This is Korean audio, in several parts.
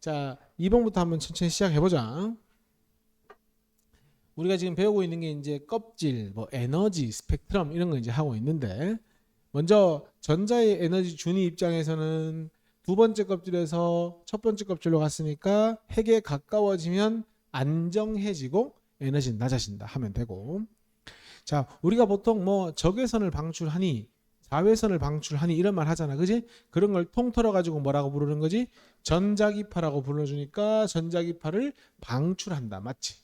자, 2번부터 한번 천천히 시작해보자. 우리가 지금 배우고 있는 게 이제 껍질, 뭐 에너지, 스펙트럼 이런 거 이제 하고 있는데, 먼저 전자의 에너지 준위 입장에서는 두 번째 껍질에서 첫 번째 껍질로 갔으니까 핵에 가까워지면 안정해지고 에너지는 낮아진다 하면 되고, 자, 우리가 보통 뭐 적외선을 방출하니 자외선을 방출하니 이런 말 하잖아, 그지? 그런 걸 통틀어 가지고 뭐라고 부르는 거지? 전자기파라고 불러주니까 전자기파를 방출한다, 맞지?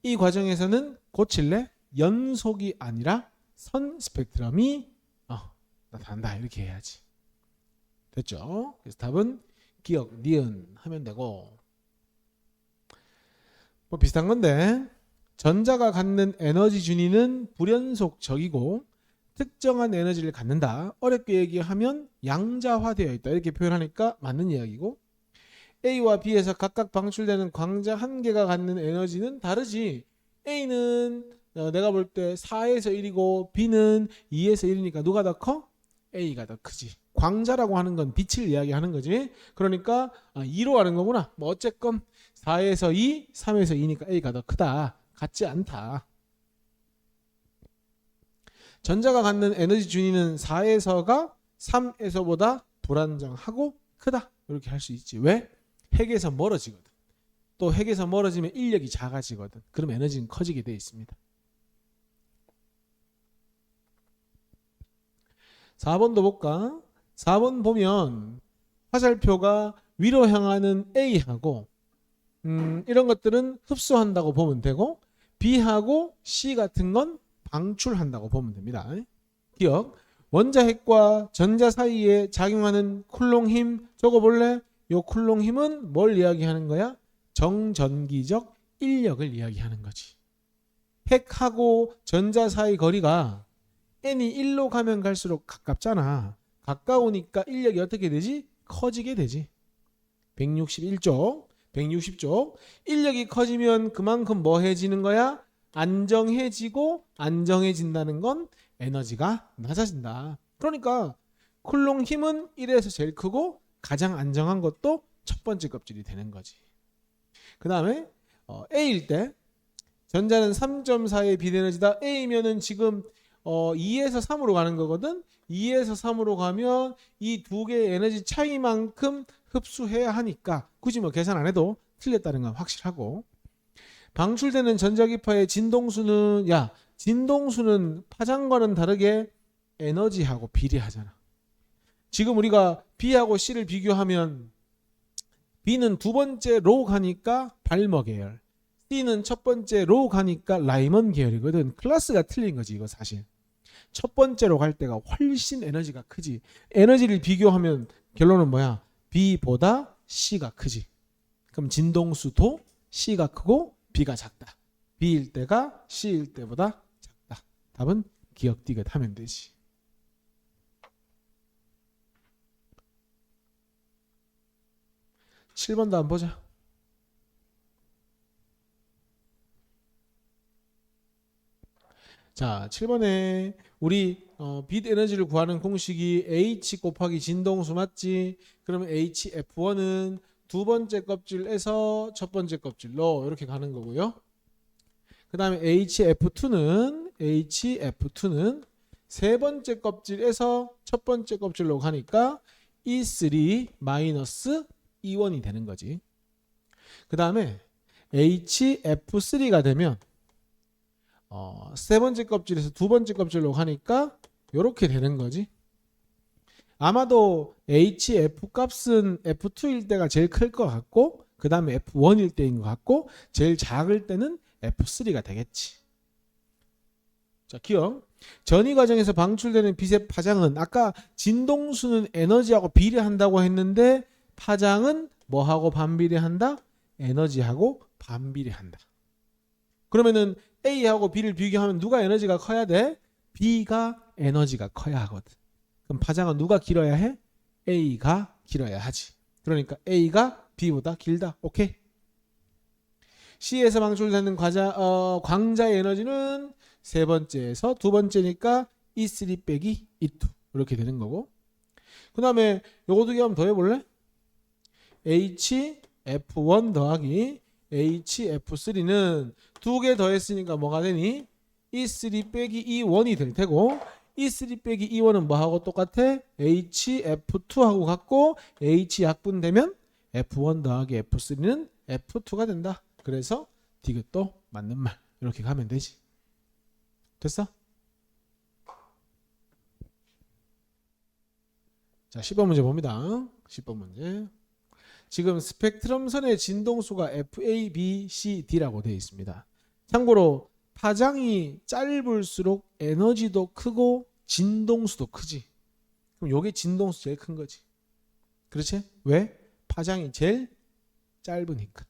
이 과정에서는 고칠래? 연속이 아니라 선 스펙트럼이 나타난다, 이렇게 해야지. 됐죠? 그래서 답은 기억, 니은 하면 되고, 뭐 비슷한 건데, 전자가 갖는 에너지 준위는 불연속적이고 특정한 에너지를 갖는다. 어렵게 얘기하면 양자화되어 있다. 이렇게 표현하니까 맞는 이야기고, A와 B에서 각각 방출되는 광자 한 개가 갖는 에너지는 다르지. A는 내가 볼 때 4에서 1이고 B는 2에서 1이니까 누가 더 커? A가 더 크지. 광자라고 하는 건 빛을 이야기하는 거지. 그러니까 2로 하는 거구나. 뭐 어쨌건 4에서 2, 3에서 2니까 A가 더 크다. 같지 않다. 전자가 갖는 에너지 준위는 4에서가 3에서보다 불안정하고 크다. 이렇게 할 수 있지. 왜? 핵에서 멀어지거든. 또 핵에서 멀어지면 인력이 작아지거든. 그럼 에너지는 커지게 돼 있습니다. 4번도 볼까? 4번 보면 화살표가 위로 향하는 A하고 이런 것들은 흡수한다고 보면 되고, B하고 C 같은 건 방출한다고 보면 됩니다. 기억, 원자핵과 전자 사이에 작용하는 쿨롱 힘 적어볼래? 요 쿨롱 힘은 뭘 이야기하는 거야? 정전기적 인력을 이야기하는 거지. 핵하고 전자 사이 거리가 n이 1로 가면 갈수록 가깝잖아. 가까우니까 인력이 어떻게 되지? 커지게 되지. 161쪽, 160쪽. 인력이 커지면 그만큼 뭐해지는 거야? 안정해지고, 안정해진다는 건 에너지가 낮아진다. 그러니까 쿨롱 힘은 1에서 제일 크고 가장 안정한 것도 첫 번째 껍질이 되는 거지. 그 다음에 A일 때 전자는 3.4의 비대에너지다. A면은 지금 2에서 3으로 가는 거거든. 2에서 3으로 가면 이 두 개의 에너지 차이만큼 흡수해야 하니까 굳이 뭐 계산 안 해도 틀렸다는 건 확실하고, 방출되는 전자기파의 진동수는 진동수는 파장과는 다르게 에너지하고 비례하잖아. 지금 우리가 B하고 C를 비교하면 B는 두 번째 로 가니까 발머 계열, C는 첫 번째 로 가니까 라이먼 계열이거든. 클래스가 틀린 거지 이거 사실. 첫 번째로 갈 때가 훨씬 에너지가 크지. 에너지를 비교하면 결론은 뭐야? B보다 C가 크지. 그럼 진동수도 C가 크고 B가 작다. B일 때가 C일 때보다 작다. 답은 기억 디귿 하면 되지. (7번도) 한번 보자. 자, 7번에 우리 빛 에너지를 구하는 공식이 H 곱하기 진동수 맞지? 그러면 HF1은 두 번째 껍질에서 첫 번째 껍질로 이렇게 가는 거고요. 그 다음에 HF2는 세 번째 껍질에서 첫 번째 껍질로 가니까 E3 마이너스 E1이 되는 거지. 그 다음에 HF3가 되면 세 번째 껍질에서 두 번째 껍질로 가니까 이렇게 되는 거지. 아마도 HF 값은 F2일 때가 제일 클 것 같고, 그 다음에 F1일 때인 것 같고, 제일 작을 때는 F3가 되겠지. 자, 기억. 전이 과정에서 방출되는 빛의 파장은 아까 진동수는 에너지하고 비례한다고 했는데 파장은 뭐하고 반비례한다? 에너지하고 반비례한다. 그러면은 A하고 B를 비교하면 누가 에너지가 커야 돼? B가 에너지가 커야 하거든. 그럼 파장은 누가 길어야 해? A가 길어야 하지. 그러니까 A가 B보다 길다. 오케이. C에서 방출되는 광자의 에너지는 세 번째에서 두 번째니까 E3 빼기 E2 이렇게 되는 거고, 그 다음에 요거 두 개 한번 더 해볼래? HF1 더하기 HF3는 두 개 더했으니까 뭐가 되니? E3 빼기 E1이 될 테고 E3 빼기 E1은 뭐하고 똑같아? HF2하고 같고 H 약분되면 F1 더하기 F3는 F2가 된다. 그래서 디귿도 맞는 말. 이렇게 가면 되지. 됐어? 자, 10번 문제 봅니다. 10번 문제. 지금 스펙트럼선의 진동수가 FA, B, C, D라고 되어 있습니다. 참고로 파장이 짧을수록 에너지도 크고 진동수도 크지. 그럼 요게 진동수 제일 큰 거지. 그렇지? 왜? 파장이 제일 짧으니까.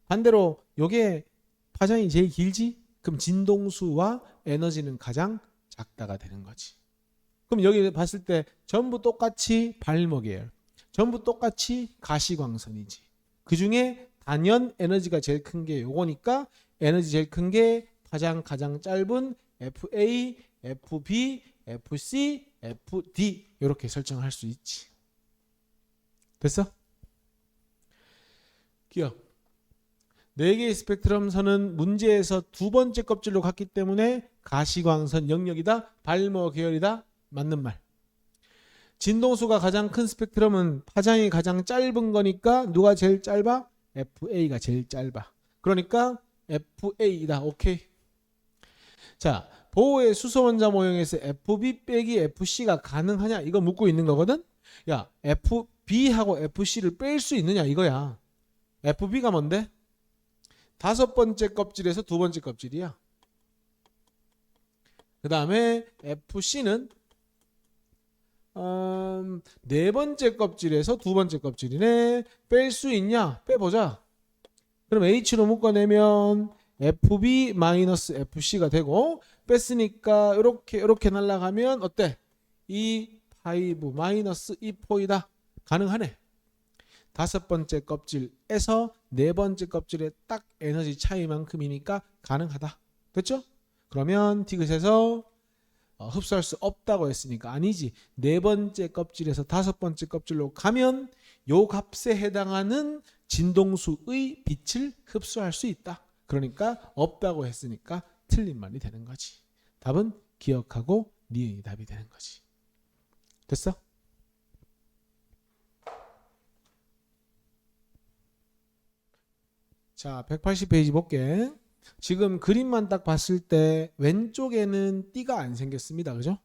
반대로 요게 파장이 제일 길지? 그럼 진동수와 에너지는 가장 작다가 되는 거지. 그럼 여기 봤을 때 전부 똑같이 발목이에요. 전부 똑같이 가시광선이지. 그 중에 단연 에너지가 제일 큰 게 요거니까 에너지 제일 큰 게 파장 가장 짧은 FA, FB, FC, FD 이렇게 설정할 수 있지. 됐어? 기억. 4개의 스펙트럼 선은 문제에서 두 번째 껍질로 갔기 때문에 가시광선 영역이다. 발모 계열이다. 맞는 말. 진동수가 가장 큰 스펙트럼은 파장이 가장 짧은 거니까 누가 제일 짧아? FA가 제일 짧아. 그러니까 FA이다. 오케이. 자, 보호의 수소 원자 모형에서 FB 빼기 FC가 가능하냐? 이거 묻고 있는 거거든. 야, FB하고 FC를 뺄 수 있느냐 이거야. FB가 뭔데? 다섯 번째 껍질에서 두 번째 껍질이야. 그 다음에 FC는 네 번째 껍질에서 두 번째 껍질이네. 뺄 수 있냐? 빼보자. 그럼 H로 묶어내면 FB-FC가 되고 뺐으니까 이렇게 날아가면 어때? E5 마이너스 E4이다. 가능하네. 다섯 번째 껍질에서 네 번째 껍질의 딱 에너지 차이만큼이니까 가능하다. 됐죠? 그러면 디귿에서 흡수할 수 없다고 했으니까 아니지. 네 번째 껍질에서 다섯 번째 껍질로 가면 요 값에 해당하는 진동수의 빛을 흡수할 수 있다. 그러니까 없다고 했으니까 틀린 말이 되는 거지. 답은 기억하고 니은이 답이 되는 거지. 됐어? 자, 180페이지 볼게. 지금 그림만 딱 봤을 때 왼쪽에는 띠가 안 생겼습니다. 그죠?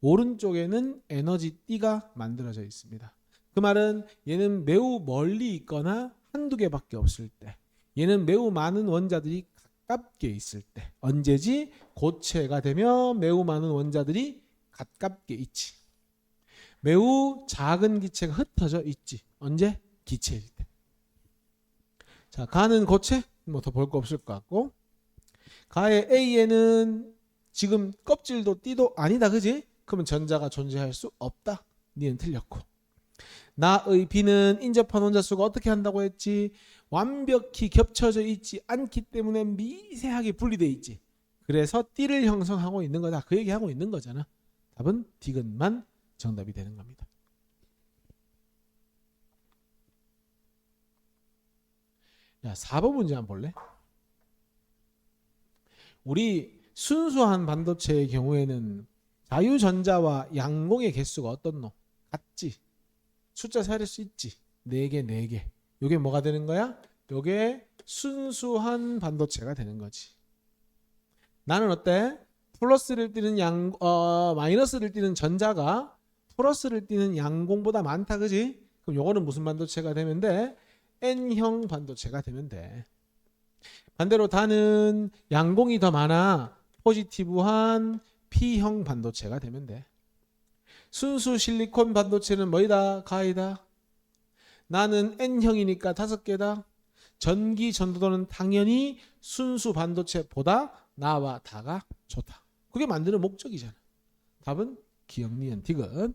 오른쪽에는 에너지 띠가 만들어져 있습니다. 그 말은 얘는 매우 멀리 있거나 한두 개밖에 없을 때, 얘는 매우 많은 원자들이 가깝게 있을 때. 언제지? 고체가 되면 매우 많은 원자들이 가깝게 있지. 매우 작은 기체가 흩어져 있지. 언제? 기체일 때. 자, 가는 고체 뭐 더 볼 거 없을 것 같고, 가의 A에는 지금 껍질도 띠도 아니다. 그지? 그러면 전자가 존재할 수 없다. 니는 틀렸고. 나의 B는 인접한 원자 수가 어떻게 한다고 했지? 완벽히 겹쳐져 있지 않기 때문에 미세하게 분리되어 있지. 그래서 띠를 형성하고 있는 거다. 그 얘기하고 있는 거잖아. 답은 디귿만 정답이 되는 겁니다. 야, 4번 문제 한번 볼래? 우리 순수한 반도체의 경우에는 자유전자와 양공의 개수가 어떻노? 같지? 숫자 살릴 수 있지? 4개, 4개. 요게 뭐가 되는 거야? 요게 순수한 반도체가 되는 거지. 나는 어때? 플러스를 띠는 마이너스를 띠는 전자가 플러스를 띠는 양공보다 많다. 그지? 그럼 요거는 무슨 반도체가 되면 돼? N형 반도체가 되면 돼. 반대로 다는 양공이 더 많아. 포지티브한 P형 반도체가 되면 돼. 순수 실리콘 반도체는 뭐이다? 가이다. 나는 N형이니까 5개다. 전기 전도도는 당연히 순수 반도체보다 나와 다가 좋다. 그게 만드는 목적이잖아. 답은 기억, 니은, 디귿.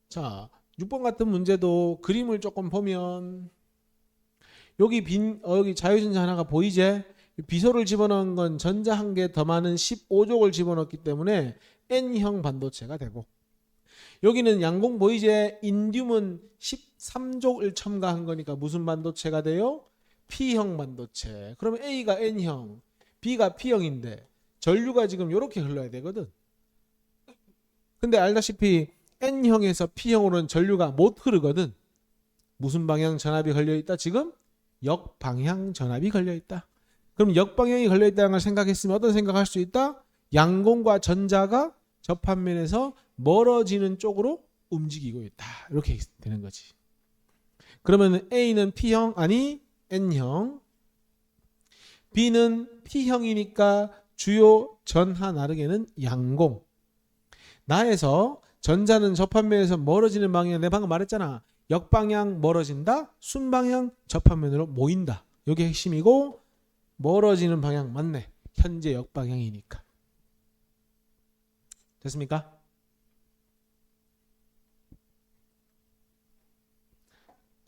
자, 6번 같은 문제도 그림을 조금 보면 여기 여기 자유전자 하나가 보이제? 비소를 집어넣은 건 전자 한 개 더 많은 15족을 집어넣었기 때문에 N형 반도체가 되고, 여기는 양공 보이제 인듐은 13족을 첨가한 거니까 무슨 반도체가 돼요? P형 반도체. 그러면 A가 N형, B가 P형인데 전류가 지금 이렇게 흘러야 되거든. 근데 알다시피 N형에서 P형으로는 전류가 못 흐르거든. 무슨 방향 전압이 걸려있다? 지금 역방향 전압이 걸려있다. 그럼 역방향이 걸려있다는 걸 생각했으면 어떤 생각할 수 있다? 양공과 전자가 접합면에서 멀어지는 쪽으로 움직이고 있다. 이렇게 되는 거지. 그러면 A는 P형 아니 N형, B는 P형이니까 주요 전하 나르게는 양공. 나에서 전자는 접합면에서 멀어지는 방향, 내가 방금 말했잖아. 역방향 멀어진다, 순방향 접합면으로 모인다. 이게 핵심이고 멀어지는 방향 맞네. 현재 역방향이니까. 됐습니까?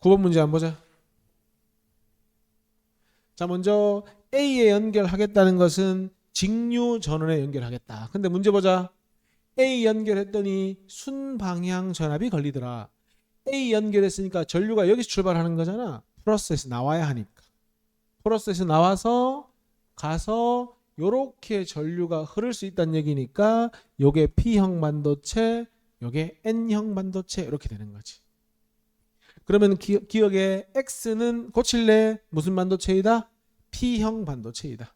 (9번) 문제 한번 보자. 자, 먼저 A에 연결하겠다는 것은 직류 전원에 연결하겠다. 근데 문제 보자. A 연결했더니 순방향 전압이 걸리더라. A 연결했으니까 전류가 여기서 출발하는 거잖아. 플러스에서 나와야 하니까. 플러스에서 나와서 가서 요렇게 전류가 흐를 수 있다는 얘기니까 요게 P형 반도체, 요게 N형 반도체 이렇게 되는 거지. 그러면 기억에 X는 고칠래? 무슨 반도체이다? P형 반도체이다.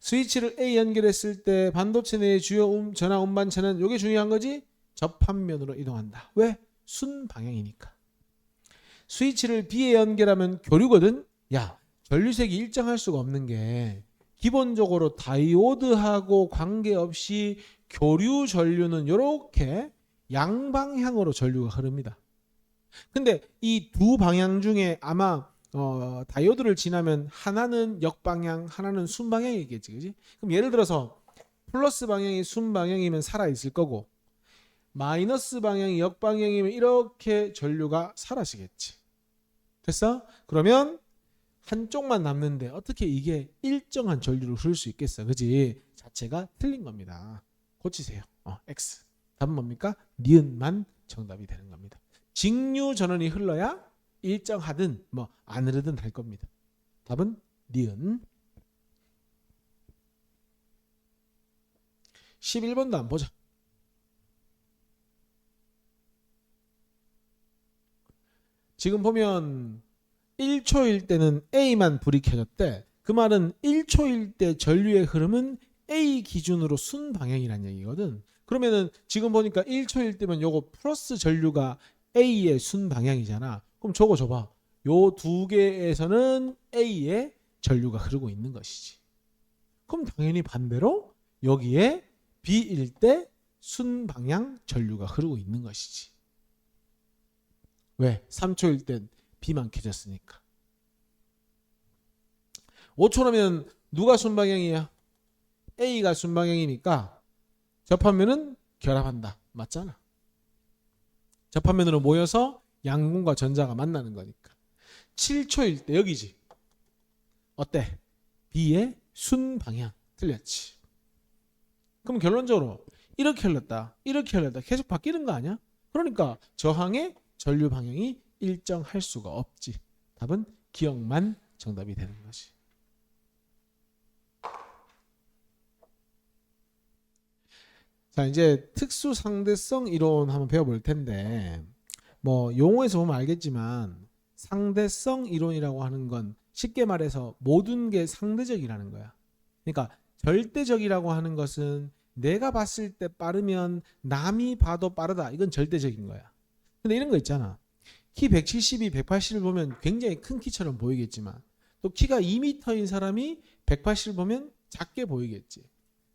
스위치를 A 연결했을 때 반도체 내의 주요 전하 운반체는 요게 중요한 거지? 접합면으로 이동한다. 왜? 순방향이니까. 스위치를 B에 연결하면 교류거든. 야, 전류색이 일정할 수가 없는 게 기본적으로 다이오드하고 관계없이 교류 전류는 이렇게 양방향으로 전류가 흐릅니다. 근데 이 두 방향 중에 아마 다이오드를 지나면 하나는 역방향, 하나는 순방향이겠지, 그지? 그럼 예를 들어서 플러스 방향이 순방향이면 살아 있을 거고, 마이너스 방향이 역방향이면 이렇게 전류가 사라지겠지. 됐어? 그러면 한쪽만 남는데 어떻게 이게 일정한 전류를 흐를 수 있겠어, 그지? 자체가 틀린 겁니다. 고치세요. X. 답은 뭡니까? 니은만 정답이 되는 겁니다. 직류 전원이 흘러야 일정하든 뭐 안 흐르든 할 겁니다. 답은 니은. 11번도 한번 보자. 지금 보면 1초일 때는 A만 불이 켜졌대. 그 말은 1초일 때 전류의 흐름은 A 기준으로 순방향이란 얘기거든. 그러면은 지금 보니까 1초일 때면 요거 플러스 전류가 A의 순방향이잖아. 그럼 저거 줘봐. 요 두 개에서는 A의 전류가 흐르고 있는 것이지. 그럼 당연히 반대로 여기에 B일 때 순방향 전류가 흐르고 있는 것이지. 왜? 3초일 땐 B만 켜졌으니까. 5초라면 누가 순방향이야? A가 순방향이니까 접합면은 결합한다. 맞잖아. 접합면으로 모여서 양공과 전자가 만나는 거니까. 7초일 때 여기지. 어때? B의 순방향. 틀렸지. 그럼 결론적으로 이렇게 흘렀다, 이렇게 흘렀다 계속 바뀌는 거 아니야? 그러니까 저항의 전류 방향이 일정할 수가 없지. 답은 기억만 정답이 되는 거지. 자, 이제 특수 상대성 이론 한번 배워볼 텐데, 뭐 용어에서 보면 알겠지만 상대성 이론이라고 하는 건 쉽게 말해서 모든 게 상대적이라는 거야. 그러니까 절대적이라고 하는 것은 내가 봤을 때 빠르면 남이 봐도 빠르다. 이건 절대적인 거야. 근데 이런 거 있잖아. 키 172, 180을 보면 굉장히 큰 키처럼 보이겠지만 또 키가 2m인 사람이 180을 보면 작게 보이겠지.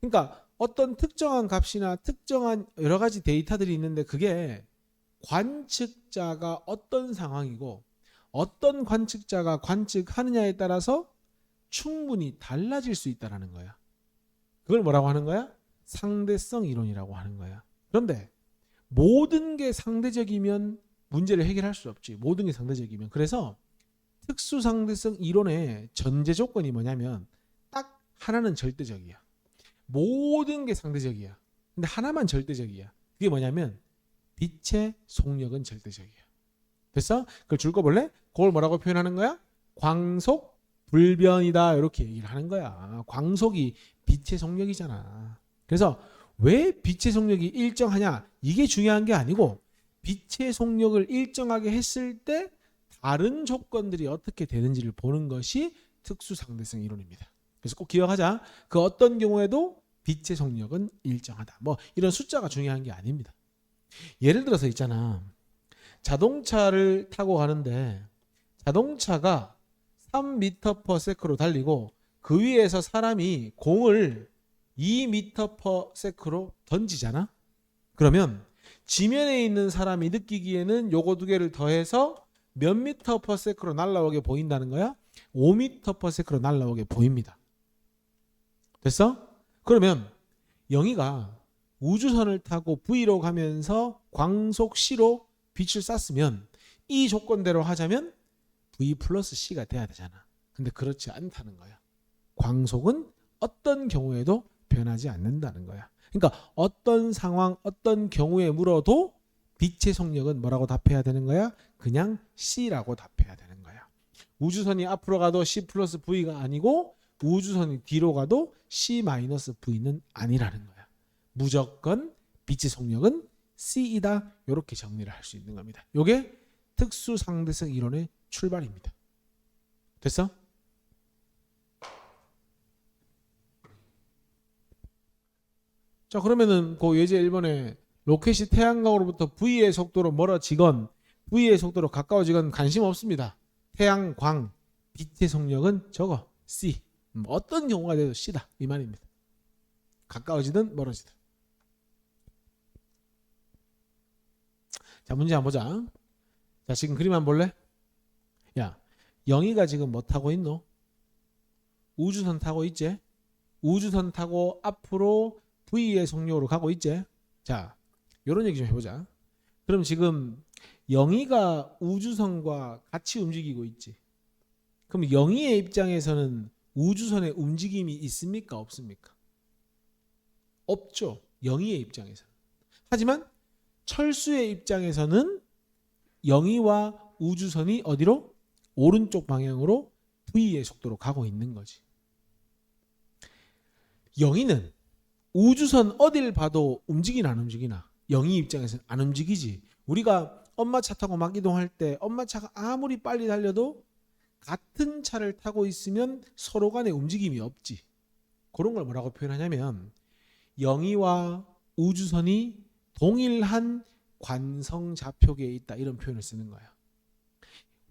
그러니까 어떤 특정한 값이나 특정한 여러 가지 데이터들이 있는데 그게 관측자가 어떤 상황이고 어떤 관측자가 관측하느냐에 따라서 충분히 달라질 수 있다는 거야. 그걸 뭐라고 하는 거야? 상대성 이론이라고 하는 거야. 그런데 모든 게 상대적이면 문제를 해결할 수 없지. 모든 게 상대적이면. 그래서 특수 상대성 이론의 전제 조건이 뭐냐면 딱 하나는 절대적이야. 모든 게 상대적이야. 근데 하나만 절대적이야. 그게 뭐냐면 빛의 속력은 절대적이에요. 됐어? 그걸 줄 거 볼래? 그걸 뭐라고 표현하는 거야? 광속 불변이다. 이렇게 얘기를 하는 거야. 광속이 빛의 속력이잖아. 그래서 왜 빛의 속력이 일정하냐? 이게 중요한 게 아니고 빛의 속력을 일정하게 했을 때 다른 조건들이 어떻게 되는지를 보는 것이 특수상대성 이론입니다. 그래서 꼭 기억하자. 그 어떤 경우에도 빛의 속력은 일정하다. 뭐 이런 숫자가 중요한 게 아닙니다. 예를 들어서 있잖아. 자동차를 타고 가는데 자동차가 3m/s로 달리고 그 위에서 사람이 공을 2m/s로 던지잖아. 그러면 지면에 있는 사람이 느끼기에는 요거 두 개를 더해서 몇 m/s로 날아오게 보인다는 거야? 5m/s로 날아오게 보입니다. 됐어? 그러면 영희가 우주선을 타고 V로 가면서 광속 C로 빛을 쐈으면 이 조건대로 하자면 V 플러스 C가 돼야 되잖아. 근데 그렇지 않다는 거야. 광속은 어떤 경우에도 변하지 않는다는 거야. 그러니까 어떤 상황, 어떤 경우에 물어도 빛의 속력은 뭐라고 답해야 되는 거야? 그냥 C라고 답해야 되는 거야. 우주선이 앞으로 가도 C 플러스 V가 아니고 우주선이 뒤로 가도 C 마이너스 V는 아니라는 거야. 무조건 빛의 속력은 C이다. 이렇게 정리를 할 수 있는 겁니다. 이게 특수상대성 이론의 출발입니다. 됐어? 자, 그러면은 그 예제 1번에 로켓이 태양광으로부터 V의 속도로 멀어지건 V의 속도로 가까워지건 관심 없습니다. 태양광, 빛의 속력은 저거 C. 어떤 경우가 돼도 C다. 이 말입니다. 가까워지든 멀어지든. 자, 문제 한번 보자. 자, 지금 그림 한번 볼래? 야, 영희가 지금 뭐 타고 있노? 우주선 타고 있지? 우주선 타고 앞으로 V의 속력으로 가고 있지? 자, 요런 얘기 좀 해보자. 그럼 지금 영희가 우주선과 같이 움직이고 있지? 그럼 영희의 입장에서는 우주선의 움직임이 있습니까? 없습니까? 없죠. 영희의 입장에서는. 하지만 철수의 입장에서는 영희와 우주선이 어디로? 오른쪽 방향으로 V의 속도로 가고 있는 거지. 영희는 우주선 어딜 봐도 움직이나 안 움직이나? 영희 입장에서는 안 움직이지. 우리가 엄마 차 타고 막 이동할 때 엄마 차가 아무리 빨리 달려도 같은 차를 타고 있으면 서로 간에 움직임이 없지. 그런 걸 뭐라고 표현하냐면 영희와 우주선이 동일한 관성 좌표계에 있다. 이런 표현을 쓰는 거야.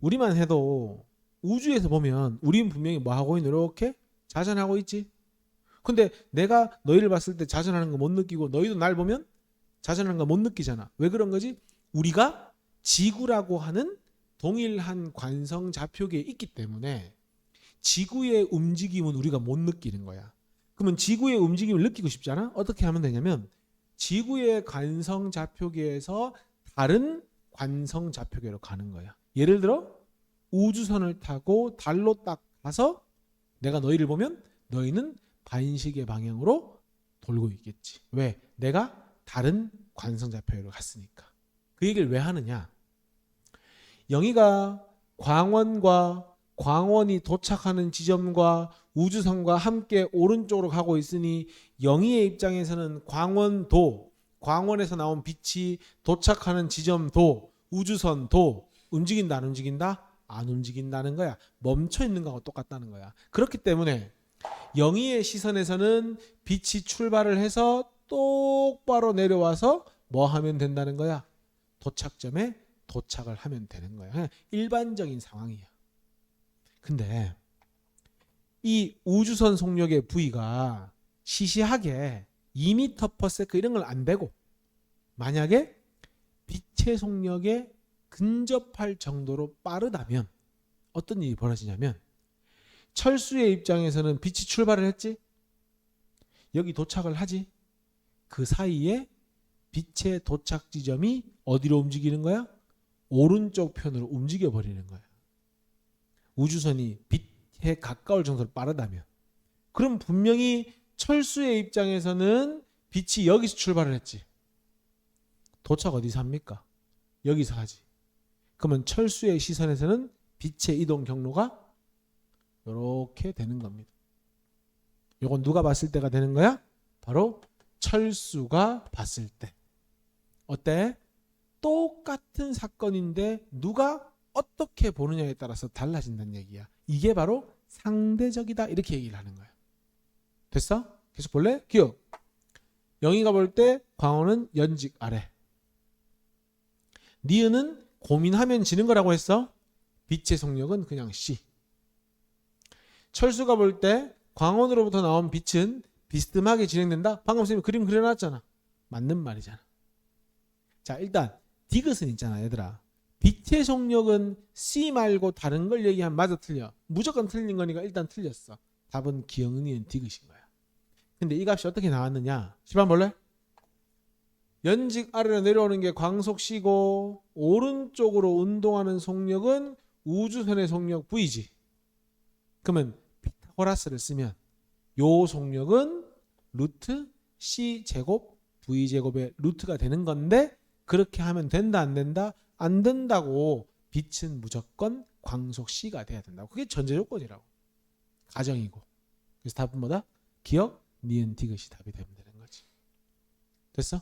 우리만 해도 우주에서 보면 우리는 분명히 뭐 하고 있는 이렇게 자전하고 있지. 근데 내가 너희를 봤을 때 자전하는 거 못 느끼고 너희도 날 보면 자전하는 거 못 느끼잖아. 왜 그런 거지? 우리가 지구라고 하는 동일한 관성 좌표계에 있기 때문에 지구의 움직임은 우리가 못 느끼는 거야. 그러면 지구의 움직임을 느끼고 싶잖아? 어떻게 하면 되냐면 지구의 관성 좌표계에서 다른 관성 좌표계로 가는 거야. 예를 들어 우주선을 타고 달로 딱 가서 내가 너희를 보면 너희는 반시계 방향으로 돌고 있겠지. 왜? 내가 다른 관성 좌표계로 갔으니까. 그 얘기를 왜 하느냐? 영희가 광원이 도착하는 지점과 우주선과 함께 오른쪽으로 가고 있으니 영희의 입장에서는 광원에서 나온 빛이 도착하는 지점도 우주선도 움직인다 안 움직인다? 안 움직인다는 거야. 멈춰 있는 거하고 똑같다는 거야. 그렇기 때문에 영희의 시선에서는 빛이 출발을 해서 똑바로 내려와서 뭐 하면 된다는 거야? 도착점에 도착을 하면 되는 거야. 그냥 일반적인 상황이야. 근데 이 우주선 속력의 V가 시시하게 2m/s 이런 걸 안 되고 만약에 빛의 속력에 근접할 정도로 빠르다면 어떤 일이 벌어지냐면 철수의 입장에서는 빛이 출발을 했지. 여기 도착을 하지. 그 사이에 빛의 도착 지점이 어디로 움직이는 거야? 오른쪽 편으로 움직여 버리는 거야. 우주선이 빛에 가까울 정도로 빠르다면. 그럼 분명히 철수의 입장에서는 빛이 여기서 출발을 했지. 도착 어디서 합니까? 여기서 하지. 그러면 철수의 시선에서는 빛의 이동 경로가 이렇게 되는 겁니다. 이건 누가 봤을 때가 되는 거야? 바로 철수가 봤을 때. 어때? 똑같은 사건인데 누가 어떻게 보느냐에 따라서 달라진다는 얘기야. 이게 바로 상대적이다 이렇게 얘기를 하는 거야. 됐어? 계속 볼래? 기억. 영희가 볼 때 광호는 연직 아래. 니은은 고민하면 지는 거라고 했어. 빛의 속력은 그냥 C. 철수가 볼 때 광원으로부터 나온 빛은 비스듬하게 진행된다. 방금 선생님이 그림 그려놨잖아. 맞는 말이잖아. 자, 일단 디귿은 있잖아 얘들아. 빛의 속력은 C 말고 다른 걸 얘기하면 맞아 틀려. 무조건 틀린 거니까 일단 틀렸어. 답은 기억니은 디귿인 거야. 근데 이 값이 어떻게 나왔느냐. 시반 볼래? 연직 아래로 내려오는 게 광속 C고 오른쪽으로 운동하는 속력은 우주선의 속력 V지. 그러면 피타고라스를 쓰면 요 속력은 루트 C 제곱 V 제곱의 루트가 되는 건데 그렇게 하면 된다 안 된다? 안 된다고. 빛은 무조건 광속 C가 돼야 된다고. 그게 전제 조건이라고. 가정이고. 그래서 답은 뭐다? 기억, 니은, 디귿이 답이 되면 되는 거지. 됐어?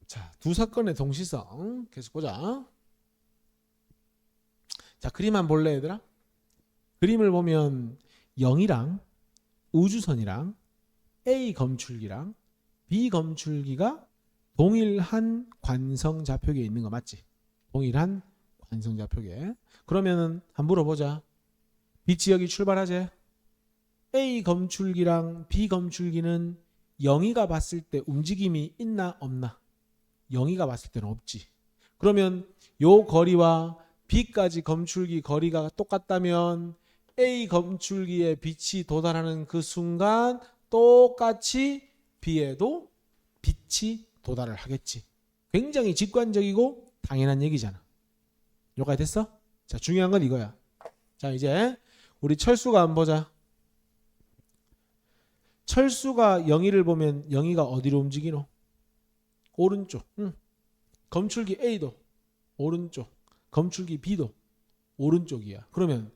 자, 두 사건의 동시성 계속 보자. 자, 그림 한번 볼래 얘들아? 그림을 보면 0이랑 우주선이랑 A 검출기랑 B 검출기가 동일한 관성좌표계에 있는 거 맞지? 동일한 관성좌표계. 그러면은 한번 물어보자. 빛이 여기 출발하지? A 검출기랑 B 검출기는 영희가 봤을 때 움직임이 있나 없나? 영희가 봤을 때는 없지. 그러면 요 거리와 B까지 검출기 거리가 똑같다면 A 검출기에 빛이 도달하는 그 순간 똑같이 B에도 빛이 도달을 하겠지. 굉장히 직관적이고 당연한 얘기잖아. 여기까지 됐어? 자, 중요한 건 이거야. 자, 이제 우리 철수가 한번 보자. 철수가 영희를 보면 영희가 어디로 움직이노? 오른쪽. 검출기 A도 오른쪽. 검출기 B도 오른쪽이야. 그러면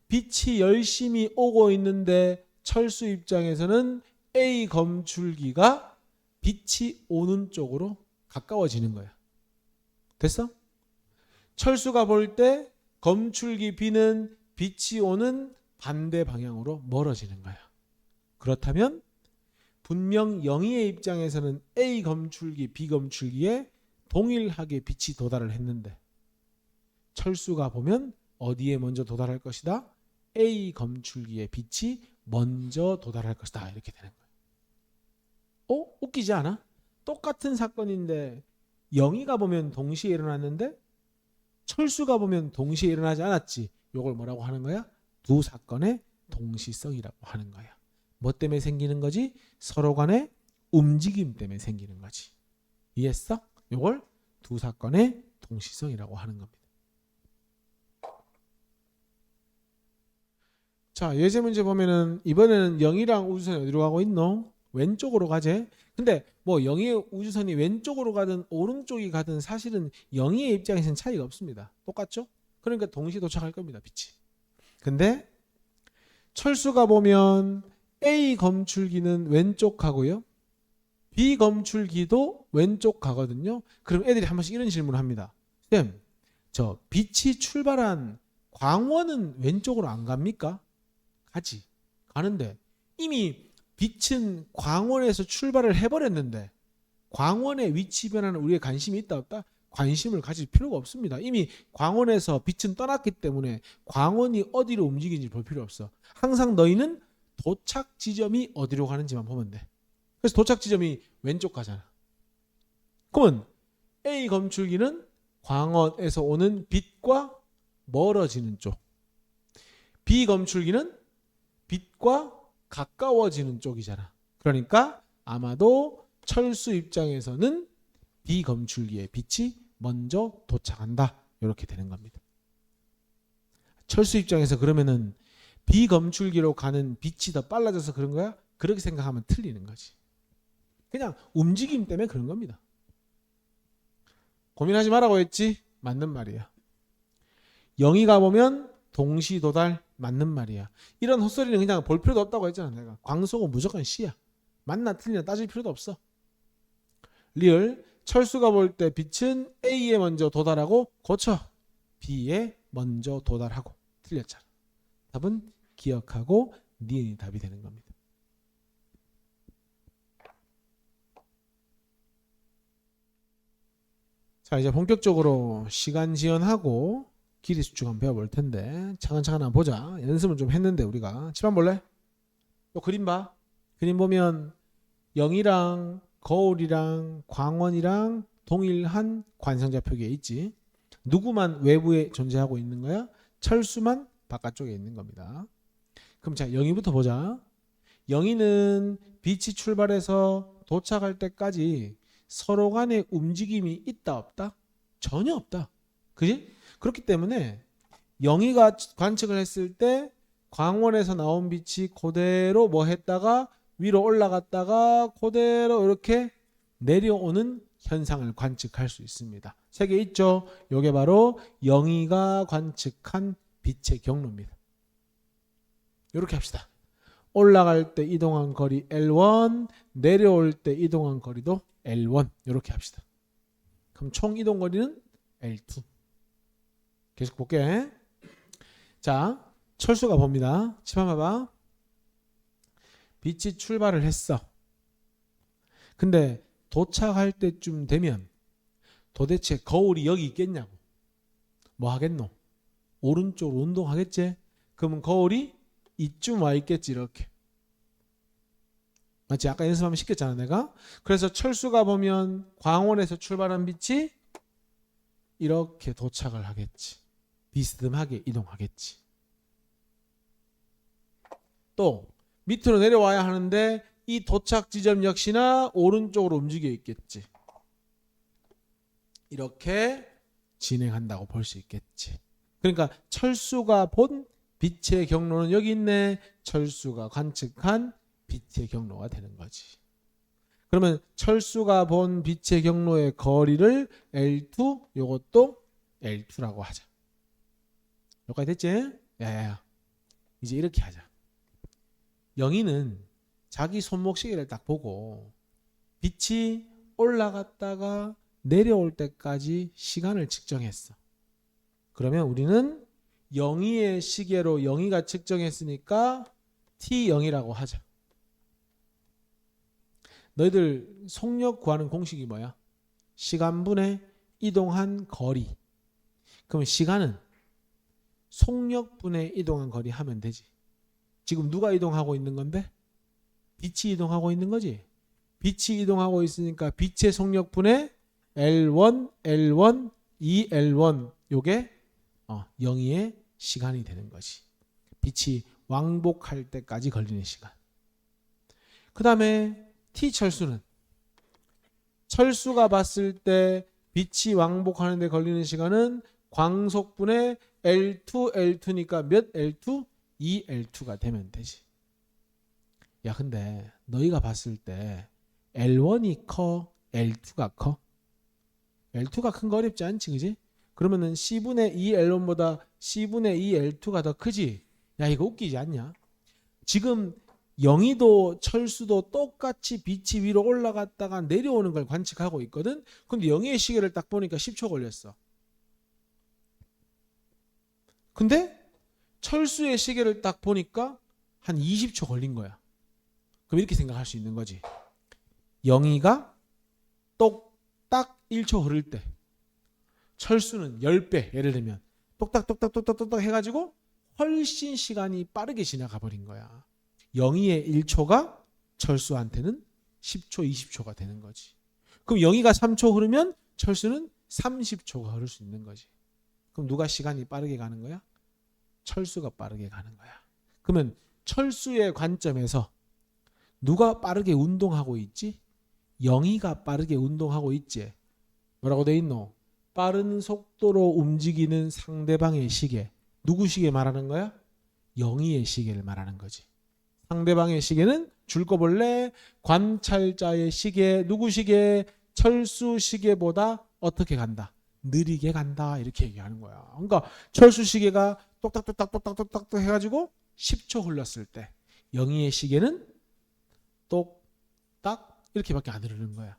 빛이 열심히 오고 있는데 철수 입장에서는 A 검출기가 빛이 오는 쪽으로 가까워지는 거야. 됐어? 철수가 볼 때 검출기 B는 빛이 오는 반대 방향으로 멀어지는 거야. 그렇다면 분명 영희의 입장에서는 A 검출기, B 검출기에 동일하게 빛이 도달을 했는데 철수가 보면 어디에 먼저 도달할 것이다? A 검출기의 빛이 먼저 도달할 것이다. 이렇게 되는 거예요. 웃기지 않아? 똑같은 사건인데 영희가 보면 동시에 일어났는데 철수가 보면 동시에 일어나지 않았지. 이걸 뭐라고 하는 거야? 두 사건의 동시성이라고 하는 거야. 뭐 때문에 생기는 거지? 서로 간의 움직임 때문에 생기는 거지. 이해했어? 이걸 두 사건의 동시성이라고 하는 겁니다. 자, 예제 문제 보면은 이번에는 영희랑 우주선이 어디로 가고 있노? 왼쪽으로 가재. 근데 뭐 영희의 우주선이 왼쪽으로 가든 오른쪽이 가든 사실은 영희의 입장에서는 차이가 없습니다. 똑같죠? 그러니까 동시에 도착할 겁니다. 빛이. 근데 철수가 보면 A 검출기는 왼쪽 가고요. B 검출기도 왼쪽 가거든요. 그럼 애들이 한 번씩 이런 질문을 합니다. 쌤, 저 빛이 출발한 광원은 왼쪽으로 안 갑니까? 가지. 가는데 이미 빛은 광원에서 출발을 해버렸는데 광원의 위치 변화는 우리의 관심이 있다 없다? 관심을 가질 필요가 없습니다. 이미 광원에서 빛은 떠났기 때문에 광원이 어디로 움직이는지 볼 필요 없어. 항상 너희는 도착 지점이 어디로 가는지만 보면 돼. 그래서 도착 지점이 왼쪽 가잖아. 그러면 A 검출기는 광원에서 오는 빛과 멀어지는 쪽. B 검출기는 빛과 가까워지는 쪽이잖아. 그러니까 아마도 철수 입장에서는 B 검출기의 빛이 먼저 도착한다. 이렇게 되는 겁니다. 철수 입장에서 그러면은 B 검출기로 가는 빛이 더 빨라져서 그런 거야? 그렇게 생각하면 틀리는 거지. 그냥 움직임 때문에 그런 겁니다. 고민하지 말라고 했지? 맞는 말이야. 영희가 보면 동시도달 맞는 말이야. 이런 헛소리는 그냥 볼 필요도 없다고 했잖아. 내가 광속은 무조건 C야. 맞나 틀리나 따질 필요도 없어. 리을 철수가 볼 때 빛은 A에 먼저 도달하고 고쳐. B에 먼저 도달하고. 틀렸잖아. 답은 기억하고 니은이 답이 되는 겁니다. 자, 이제 본격적으로 시간 지연하고 길이 수축 한번 배워볼 텐데 차근차근 한번 보자. 연습을 좀 했는데 우리가 칠판 볼래? 또 그림 봐. 그림 보면 영이랑 거울이랑 광원이랑 동일한 관성자표기에 있지. 누구만 외부에 존재하고 있는 거야? 철수만 바깥쪽에 있는 겁니다. 그럼 자, 영희부터 보자. 영희는 빛이 출발해서 도착할 때까지 서로 간에 움직임이 있다 없다? 전혀 없다. 그지? 그렇기 때문에 영희가 관측을 했을 때 광원에서 나온 빛이 그대로 뭐 했다가 위로 올라갔다가 그대로 이렇게 내려오는 현상을 관측할 수 있습니다. 세 개 있죠? 요게 바로 영희가 관측한 빛의 경로입니다. 이렇게 합시다. 올라갈 때 이동한 거리 L1, 내려올 때 이동한 거리도 L1 이렇게 합시다. 그럼 총 이동 거리는 L2. 계속 볼게. 자, 철수가 봅니다. 칠판 봐봐. 빛이 출발을 했어. 근데 도착할 때쯤 되면 도대체 거울이 여기 있겠냐고. 뭐 하겠노? 오른쪽으로 운동하겠지? 그러면 거울이 이쯤 와 있겠지. 이렇게. 맞지? 아까 연습하면 시켰잖아 내가. 그래서 철수가 보면 광원에서 출발한 빛이 이렇게 도착을 하겠지. 비스듬하게 이동하겠지. 또 밑으로 내려와야 하는데 이 도착 지점 역시나 오른쪽으로 움직여 있겠지. 이렇게 진행한다고 볼 수 있겠지. 그러니까 철수가 본 빛의 경로는 여기 있네. 철수가 관측한 빛의 경로가 되는 거지. 그러면 철수가 본 빛의 경로의 거리를 L2, 요것도 L2라고 하자. 여기까지 됐지? 야야야. 이제 이렇게 하자. 영희는 자기 손목 시계를 딱 보고 빛이 올라갔다가 내려올 때까지 시간을 측정했어. 그러면 우리는 영희의 시계로 영희가 측정했으니까 T0이라고 하자. 너희들 속력 구하는 공식이 뭐야? 시간분의 이동한 거리. 그럼 시간은 속력분의 이동한 거리 하면 되지. 지금 누가 이동하고 있는 건데? 빛이 이동하고 있는 거지. 빛이 이동하고 있으니까 빛의 속력분의 L1, L1, 2L1 요게 영희의 시간이 되는 거지. 빛이 왕복할 때까지 걸리는 시간. 그 다음에 T철수는 철수가 봤을 때 빛이 왕복하는 데 걸리는 시간은 광속분의 L2, L2니까 몇 L2? 2L2가 되면 되지. 야 근데 너희가 봤을 때 L1이 커? L2가 커? L2가 큰 거 어렵지 않지 그지? 그러면은 C분의 2L1보다 C분의 2L2가 더 크지? 야 이거 웃기지 않냐? 지금 영희도 철수도 똑같이 빛이 위로 올라갔다가 내려오는 걸 관측하고 있거든. 근데 영희의 시계를 딱 보니까 10초 걸렸어. 근데 철수의 시계를 딱 보니까 한 20초 걸린 거야. 그럼 이렇게 생각할 수 있는 거지. 영희가 똑딱 1초 흐를 때 철수는 10배 예를 들면 똑딱똑딱똑딱똑딱 해가지고 훨씬 시간이 빠르게 지나가 버린 거야. 영희의 1초가 철수한테는 10초, 20초가 되는 거지. 그럼 영희가 3초 흐르면 철수는 30초가 흐를 수 있는 거지. 그럼 누가 시간이 빠르게 가는 거야? 철수가 빠르게 가는 거야. 그러면 철수의 관점에서 누가 빠르게 운동하고 있지? 영희가 빠르게 운동하고 있지. 뭐라고 돼 있노? 빠른 속도로 움직이는 상대방의 시계. 누구 시계 말하는 거야? 영희의 시계를 말하는 거지. 상대방의 시계는 줄 거 볼래? 관찰자의 시계, 누구 시계? 철수 시계보다 어떻게 간다? 느리게 간다. 이렇게 얘기하는 거야. 그러니까 철수 시계가 똑딱똑딱 해가지고 10초 흘렀을 때 영희의 시계는 똑딱 이렇게밖에 안 흐르는 거야.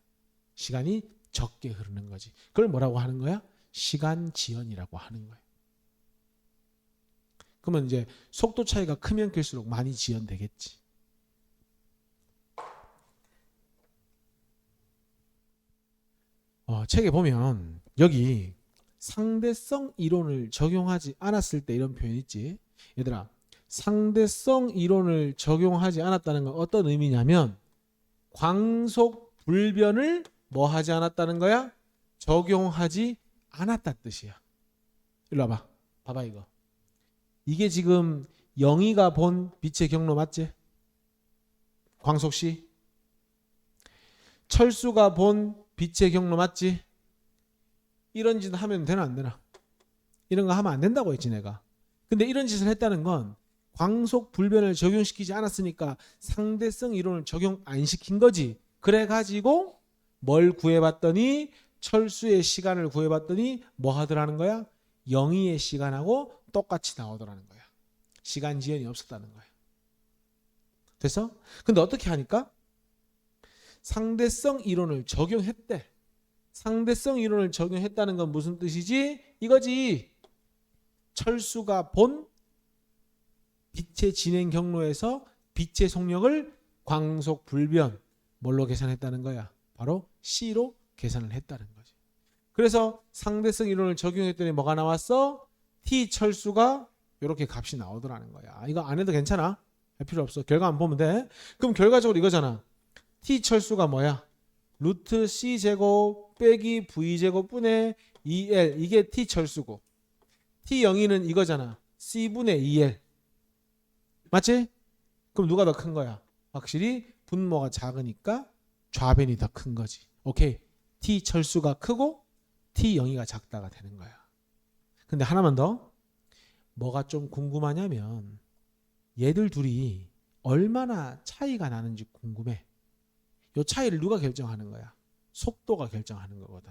시간이 적게 흐르는 거지. 그걸 뭐라고 하는 거야? 시간 지연이라고 하는 거야. 그러면 이제 속도 차이가 크면 클수록 많이 지연되겠지. 책에 보면 여기 상대성 이론을 적용하지 않았을 때 이런 표현 있지. 얘들아, 상대성 이론을 적용하지 않았다는 건 어떤 의미냐면 광속 불변을 뭐 하지 않았다는 거야? 적용하지 않았다는 뜻이야. 일로 와봐. 봐봐 이거. 이게 지금 영희가 본 빛의 경로 맞지? 광속시. 철수가 본 빛의 경로 맞지? 이런 짓 하면 되나 안 되나? 이런 거 하면 안 된다고 했지 내가. 근데 이런 짓을 했다는 건 광속 불변을 적용시키지 않았으니까 상대성 이론을 적용 안 시킨 거지. 그래가지고 뭘 구해봤더니 철수의 시간을 구해봤더니 뭐 하더라는 거야? 영희의 시간하고 똑같이 나오더라는 거야. 시간 지연이 없었다는 거야. 됐어? 근데 어떻게 하니까? 상대성 이론을 적용했대. 상대성 이론을 적용했다는 건 무슨 뜻이지? 이거지. 철수가 본 빛의 진행 경로에서 빛의 속력을 광속 불변 뭘로 계산했다는 거야? 바로 C로 계산을 했다는 거지. 그래서 상대성 이론을 적용했더니 뭐가 나왔어? T 철수가 이렇게 값이 나오더라는 거야. 이거 안 해도 괜찮아. 할 필요 없어. 결과만 보면 돼. 그럼 결과적으로 이거잖아. T 철수가 뭐야? 루트 C 제곱 빼기 V 제곱 분의 2L. 이게 T 철수고 T 영희는 이거잖아. C분의 2L. 맞지? 그럼 누가 더 큰 거야? 확실히 분모가 작으니까 좌변이 더 큰 거지. 오케이. T 철수가 크고 T 영희가 작다가 되는 거야. 근데 하나만 더. 뭐가 좀 궁금하냐면 얘들 둘이 얼마나 차이가 나는지 궁금해. 이 차이를 누가 결정하는 거야? 속도가 결정하는 거거든.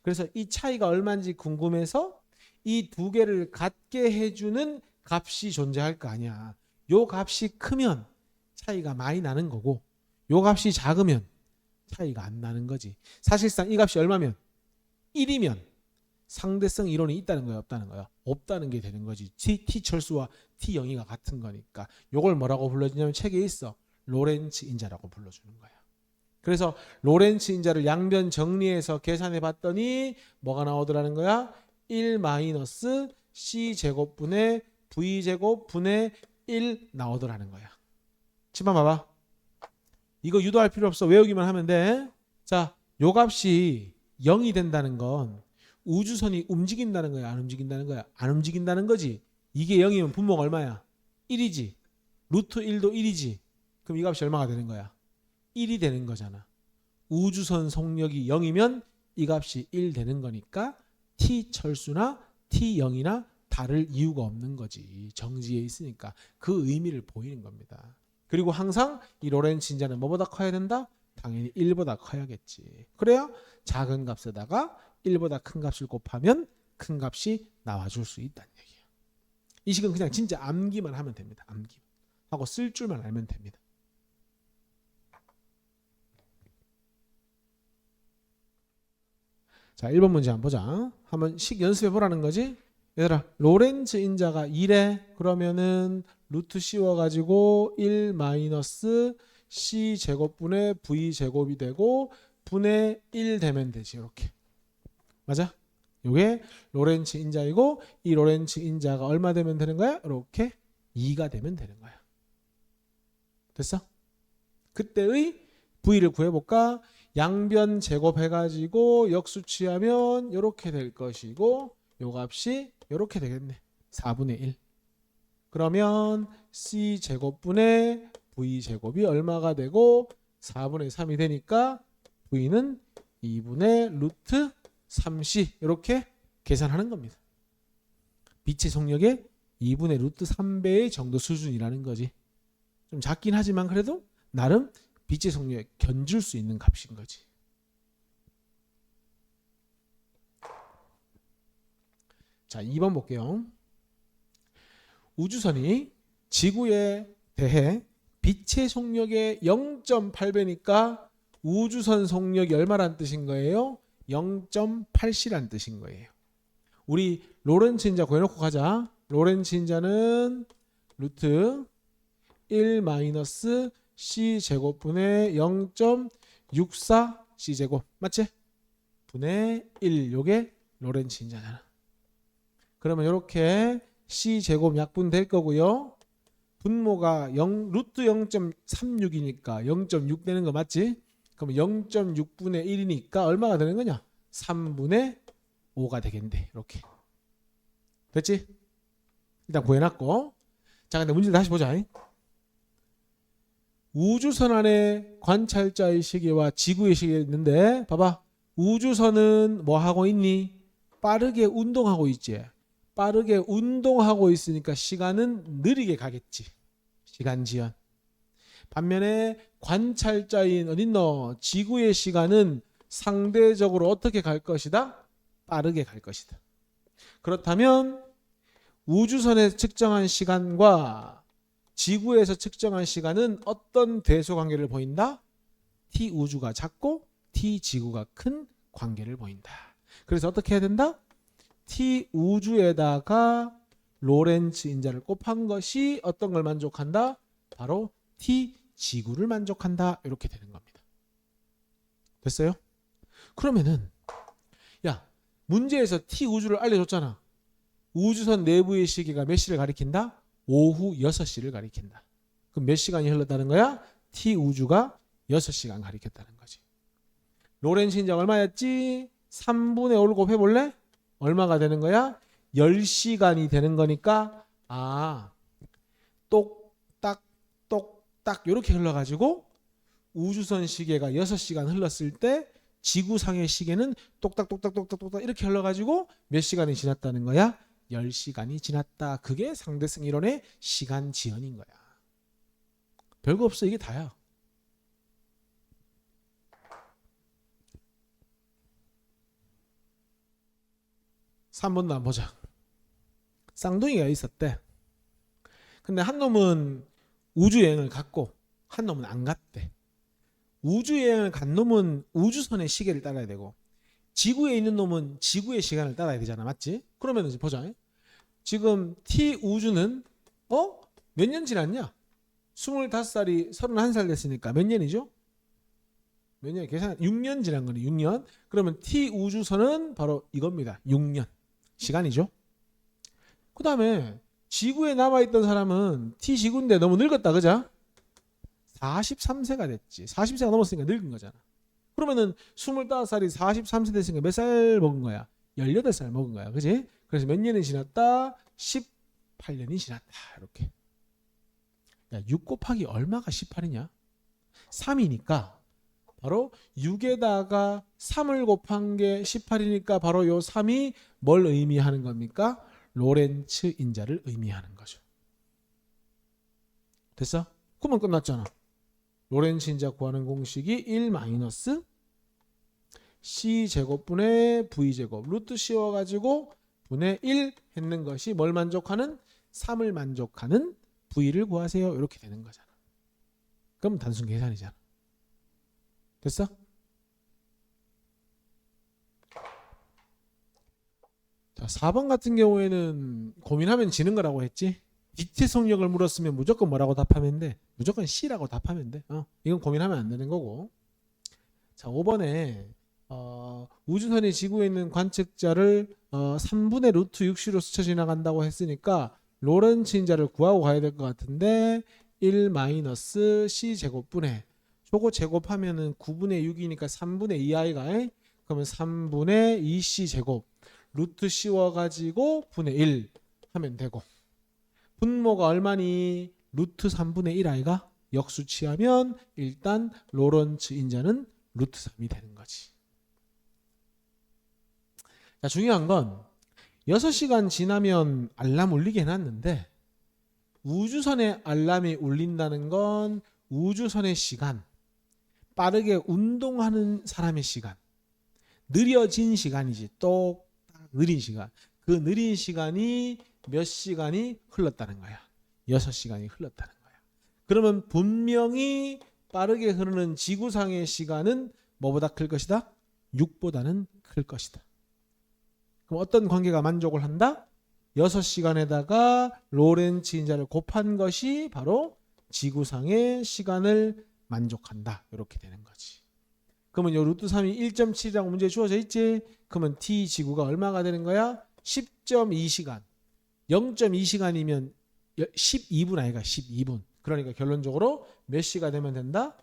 그래서 이 차이가 얼마인지 궁금해서 이 두 개를 같게 해주는 값이 존재할 거 아니야. 요 값이 크면 차이가 많이 나는 거고 요 값이 작으면 차이가 안 나는 거지. 사실상 이 값이 얼마면? 1이면 상대성 이론이 있다는 거야, 없다는 거야? 없다는 게 되는 거지. T 철수와 T 영희가 같은 거니까. 요걸 뭐라고 불러주냐면 책에 있어. 로렌츠 인자라고 불러주는 거야. 그래서 로렌츠 인자를 양변 정리해서 계산해 봤더니 뭐가 나오더라는 거야? 1 마이너스 C 제곱분의 V 제곱분의 1 나오더라는 거야. 치마 봐봐. 이거 유도할 필요 없어. 외우기만 하면 돼. 자, 요 값이 0이 된다는 건 우주선이 움직인다는 거야? 안 움직인다는 거야? 안 움직인다는 거지. 이게 0이면 분모가 얼마야? 1이지. 루트 1도 1이지. 그럼 이 값이 얼마가 되는 거야? 1이 되는 거잖아. 우주선 속력이 0이면 이 값이 1 되는 거니까 T 철수나 T 영이나 다를 이유가 없는 거지. 정지에 있으니까. 그 의미를 보이는 겁니다. 그리고 항상 이 로렌츠 인자는 뭐보다 커야 된다? 당연히 1보다 커야겠지. 그래야 작은 값에다가 1보다 큰 값을 곱하면 큰 값이 나와줄 수 있다는 얘기예요. 이 식은 그냥 진짜 암기만 하면 됩니다. 암기 하고 쓸 줄만 알면 됩니다. 자, 1번 문제 한번 보자. 한번 식 연습해 보라는 거지. 얘들아, 로렌츠 인자가 1에 그러면은 루트 씌워가지고 1 마이너스 C 제곱분의 V 제곱이 되고 분의 1 되면 되지. 이렇게. 맞아? 요게 로렌츠 인자이고 이 로렌츠 인자가 얼마 되면 되는 거야? 이렇게 2가 되면 되는 거야. 됐어? 그때의 V를 구해볼까? 양변 제곱해가지고 역수치하면 이렇게 될 것이고 요 값이 이렇게 되겠네. 4분의 1. 그러면 C 제곱분의 V 제곱이 얼마가 되고 4분의 3이 되니까 V는 2분의 루트 3C 이렇게 계산하는 겁니다. 빛의 속력의 2분의 루트 3배의 정도 수준이라는 거지. 좀 작긴 하지만 그래도 나름 빛의 속력에 견줄 수 있는 값인 거지. 자, 2번 볼게요. 우주선이 지구에 대해 빛의 속력의 0.8배니까 우주선 속력이 얼마란 뜻인 거예요? 0.8c란 뜻인 거예요. 우리 로렌츠 인자 구해놓고 가자. 로렌츠 인자는 루트 1 마이너스 c 제곱분의 0.64 c 제곱 맞지? 분의 1 요게 로렌츠 인자잖아. 그러면 이렇게 c 제곱 약분 될 거고요. 분모가 루트 0.36이니까 0.6 되는 거 맞지? 그럼 0.6분의 1이니까 얼마가 되는 거냐? 3분의 5가 되겠네. 이렇게. 됐지? 일단 구해놨고. 자, 근데 문제를 다시 보자. 우주선 안에 관찰자의 시계와 지구의 시계가 있는데 봐봐. 우주선은 뭐 하고 있니? 빠르게 운동하고 있지. 빠르게 운동하고 있으니까 시간은 느리게 가겠지. 시간 지연. 반면에 관찰자인 어딨노? 지구의 시간은 상대적으로 어떻게 갈 것이다? 빠르게 갈 것이다. 그렇다면 우주선에서 측정한 시간과 지구에서 측정한 시간은 어떤 대소 관계를 보인다? T 우주가 작고 T 지구가 큰 관계를 보인다. 그래서 어떻게 해야 된다? T 우주에다가 로렌츠 인자를 곱한 것이 어떤 걸 만족한다? 바로 T 지구를 만족한다. 이렇게 되는 겁니다. 됐어요? 그러면은 야, 문제에서 T 우주를 알려줬잖아. 우주선 내부의 시계가 몇 시를 가리킨다? 오후 6시를 가리킨다. 그럼 몇 시간이 흘렀다는 거야? T 우주가 6시간 가리켰다는 거지. 로렌츠 인자가 얼마였지? 3분의 5를 곱해볼래? 얼마가 되는 거야? 10시간이 되는 거니까 똑딱 똑딱 이렇게 흘러가지고 우주선 시계가 6시간 흘렀을 때 지구상의 시계는 똑딱똑딱똑딱똑딱 이렇게 흘러가지고 몇 시간이 지났다는 거야? 10시간이 지났다. 그게 상대성 이론의 시간 지연인 거야. 별거 없어. 이게 다야. (3번도) 한번 보자. 쌍둥이가 있었대. 근데 한 놈은 우주여행을 갔고 한 놈은 안 갔대. 우주여행을 간 놈은 우주선의 시계를 따라야 되고 지구에 있는 놈은 지구의 시간을 따라야 되잖아. 맞지? 그러면 이제 보자. 지금 T 우주는 몇 년 지났냐? 25살이 31살 됐으니까 몇 년이죠? 몇 년? 계산 6년 지난 거네. 6년. 그러면 T 우주선은 바로 이겁니다. 6년. 시간이죠. 그 다음에 지구에 남아있던 사람은 T 지구인데 너무 늙었다. 그죠? 43세가 됐지. 40세가 넘었으니까 늙은 거잖아. 그러면은 25살이 43세 됐으니까 몇 살 먹은 거야? 18살 먹은 거야. 그지? 그래서 몇 년이 지났다? 18년이 지났다. 이렇게. 야, 6 곱하기 얼마가 18이냐? 3이니까 바로 6에다가 3을 곱한 게 18이니까 바로 요 3이 뭘 의미하는 겁니까? 로렌츠 인자를 의미하는 거죠. 됐어? 그러면 끝났잖아. 로렌츠 인자 구하는 공식이 1 마이너스 c 제곱분의 v 제곱 루트 씌워가지고 분의 1 했는 것이 뭘 만족하는? 3을 만족하는 v를 구하세요. 이렇게 되는 거잖아. 그럼 단순 계산이잖아. 됐어? 자, 4번 같은 경우에는 고민하면 지는 거라고 했지. 빛의 속력을 물었으면 무조건 뭐라고 답하면 돼? 무조건 C라고 답하면 돼. 이건 고민하면 안 되는 거고. 자, 5번에 우주선이 지구에 있는 관측자를 3분의 루트 6C로 스쳐 지나간다고 했으니까 로렌츠 인자를 구하고 가야 될 것 같은데 1 마이너스 C 제곱분의 저거 제곱하면은 9분의 6이니까 3분의 2i가 그러면 3분의 2C 제곱 루트 씌워가지고 분의 1 하면 되고 분모가 얼마니? 루트 3분의 1 아이가? 역수치하면 일단 로렌츠 인자는 루트 3이 되는 거지. 자, 중요한 건 6시간 지나면 알람 울리게 해놨는데 우주선의 알람이 울린다는 건 우주선의 시간, 빠르게 운동하는 사람의 시간, 느려진 시간이지. 또 느린 시간. 그 느린 시간이 몇 시간이 흘렀다는 거야. 6시간이 흘렀다는 거야. 그러면 분명히 빠르게 흐르는 지구상의 시간은 뭐보다 클 것이다? 6보다는 클 것이다. 그럼 어떤 관계가 만족을 한다? 6시간에다가 로렌츠 인자를 곱한 것이 바로 지구상의 시간을 만족한다. 이렇게 되는 거지. 그러면 요 루트 3이 1.7이라고 문제에 주어져 있지? 그러면 T 지구가 얼마가 되는 거야? 10.2시간. 0.2시간이면 12분 아이가 12분. 그러니까 결론적으로 몇 시가 되면 된다?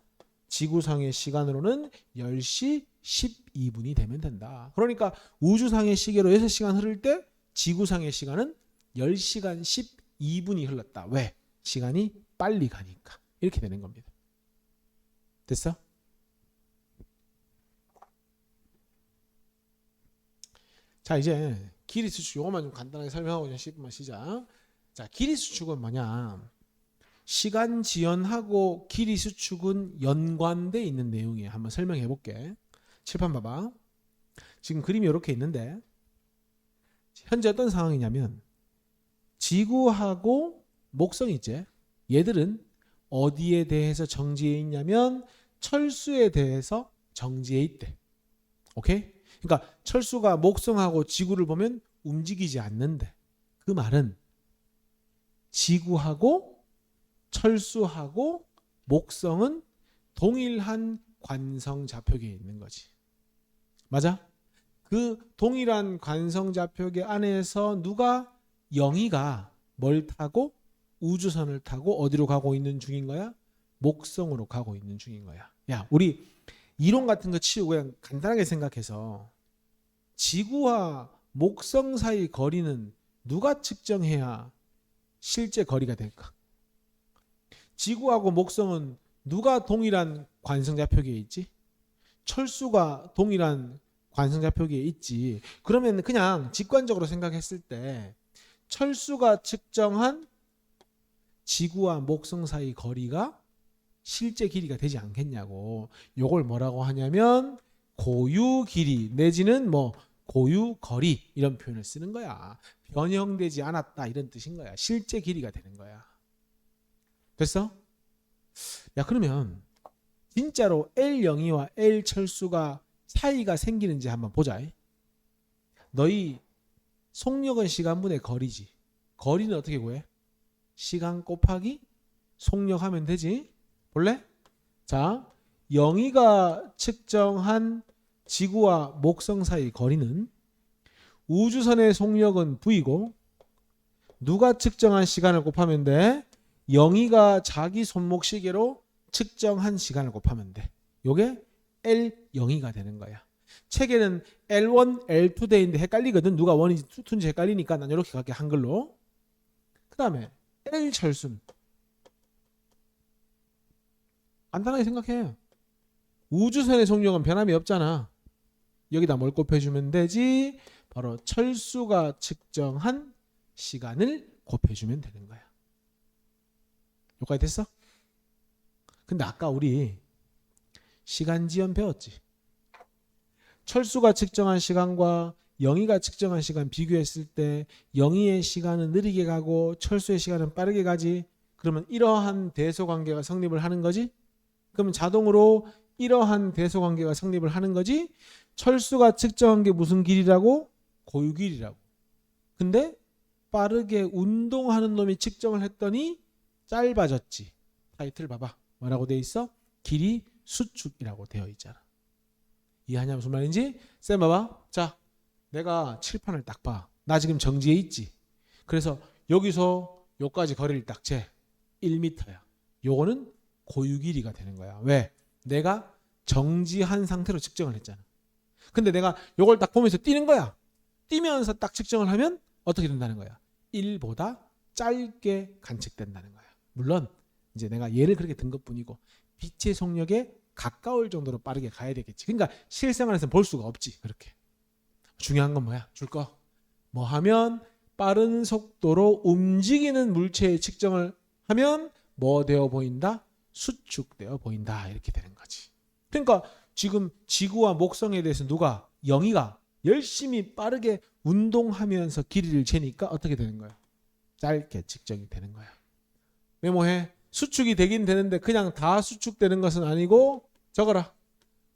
지구상의 시간으로는 10시 12분이 되면 된다. 그러니까 우주상의 시계로 6시간 흐를 때 지구상의 시간은 10시간 12분이 흘렀다. 왜? 시간이 빨리 가니까. 이렇게 되는 겁니다. 됐어? 자, 이제 길이 수축 요것만 좀 간단하게 설명하고 10분만 쉬자. 자, 길이 수축은 뭐냐? 시간 지연하고 길이 수축은 연관돼 있는 내용이에요. 한번 설명해 볼게. 칠판 봐봐. 지금 그림이 이렇게 있는데 현재 어떤 상황이냐면 지구하고 목성이 있지. 얘들은 어디에 대해서 정지해 있냐면 철수에 대해서 정지해 있대. 오케이? 그러니까 철수가 목성하고 지구를 보면 움직이지 않는데 그 말은 지구하고 철수하고 목성은 동일한 관성 좌표계에 있는 거지. 맞아? 그 동일한 관성 좌표계 안에서 누가 영희가 뭘 타고 우주선을 타고 어디로 가고 있는 중인 거야? 목성으로 가고 있는 중인 거야. 야, 우리 이론 같은 거 치우고 그냥 간단하게 생각해서 지구와 목성 사이 거리는 누가 측정해야 실제 거리가 될까? 지구하고 목성은 누가 동일한 관성좌표계에 있지? 철수가 동일한 관성좌표계에 있지. 그러면 그냥 직관적으로 생각했을 때 철수가 측정한 지구와 목성 사이 거리가 실제 길이가 되지 않겠냐고. 요걸 뭐라고 하냐면 고유 길이 내지는 뭐 고유 거리 이런 표현을 쓰는 거야. 변형되지 않았다 이런 뜻인 거야. 실제 길이가 되는 거야. 됐어? 야, 그러면 진짜로 L 영희와 L 철수가 차이가 생기는지 한번 보자. 너희 속력은 시간분의 거리지. 거리는 어떻게 구해? 시간 곱하기 속력하면 되지. 볼래? 자, 영희가 측정한 지구와 목성 사이 거리는 우주선의 속력은 V고 누가 측정한 시간을 곱하면 돼? 영희가 자기 손목 시계로 측정한 시간을 곱하면 돼. 요게 L 영희가 되는 거야. 책에는 L1, L2 돼 있는데 헷갈리거든. 누가 1인지 2인지 헷갈리니까 난 이렇게 갈게 한글로. 그 다음에 L 철순. 간단하게 생각해. 우주선의 속력은 변함이 없잖아. 여기다 뭘 곱해주면 되지? 바로 철수가 측정한 시간을 곱해주면 되는 거야. 여기까지 됐어? 근데 아까 우리 시간지연 배웠지? 철수가 측정한 시간과 영희가 측정한 시간 비교했을 때 영희의 시간은 느리게 가고 철수의 시간은 빠르게 가지. 그러면 이러한 대소관계가 성립을 하는 거지? 그러면 자동으로 이러한 대소관계가 성립을 하는 거지? 철수가 측정한 게 무슨 길이라고? 고유길이라고. 근데 빠르게 운동하는 놈이 측정을 했더니 짧아졌지. 타이틀 봐봐. 뭐라고 되어 있어? 길이 수축이라고 되어 있잖아. 이해하냐 무슨 말인지? 쌤 봐봐. 자, 내가 칠판을 딱 봐. 나 지금 정지해 있지. 그래서 여기서 여기까지 거리를 딱 재. 1m야. 요거는 고유 길이가 되는 거야. 왜? 내가 정지한 상태로 측정을 했잖아. 근데 내가 요걸 딱 보면서 뛰는 거야. 뛰면서 딱 측정을 하면 어떻게 된다는 거야? 1보다 짧게 관측된다는 거야. 물론 이제 내가 얘를 그렇게 든 것뿐이고 빛의 속력에 가까울 정도로 빠르게 가야 되겠지. 그러니까 실생활에서는 볼 수가 없지. 그렇게. 중요한 건 뭐야? 줄 거. 뭐 하면 빠른 속도로 움직이는 물체의 측정을 하면 뭐 되어 보인다? 수축되어 보인다. 이렇게 되는 거지. 그러니까 지금 지구와 목성에 대해서 누가? 영희가 열심히 빠르게 운동하면서 길이를 재니까 어떻게 되는 거야? 짧게 측정이 되는 거야. 메모해. 수축이 되긴 되는데 그냥 다 수축되는 것은 아니고 적어라.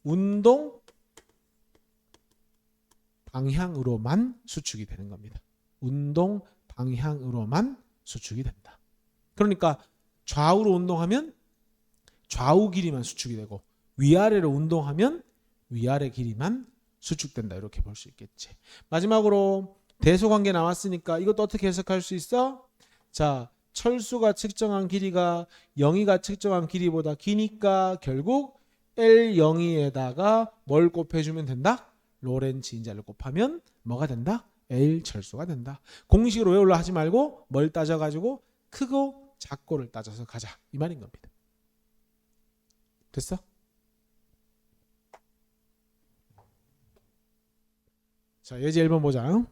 운동 방향으로만 수축이 되는 겁니다. 운동 방향으로만 수축이 된다. 그러니까 좌우로 운동하면 좌우 길이만 수축이 되고 위아래로 운동하면 위아래 길이만 수축된다. 이렇게 볼 수 있겠지. 마지막으로 대소관계 나왔으니까 이것도 어떻게 해석할 수 있어? 자, 철수가 측정한 길이가 영희가 측정한 길이보다 기니까 결국 L 영희에다가 뭘 곱해주면 된다? 로렌츠 인자를 곱하면 뭐가 된다? L 철수가 된다. 공식으로 외우려 하지 말고 뭘 따져가지고 크고 작고를 따져서 가자. 이 말인 겁니다. 됐어? 자, 예제 1번 보자.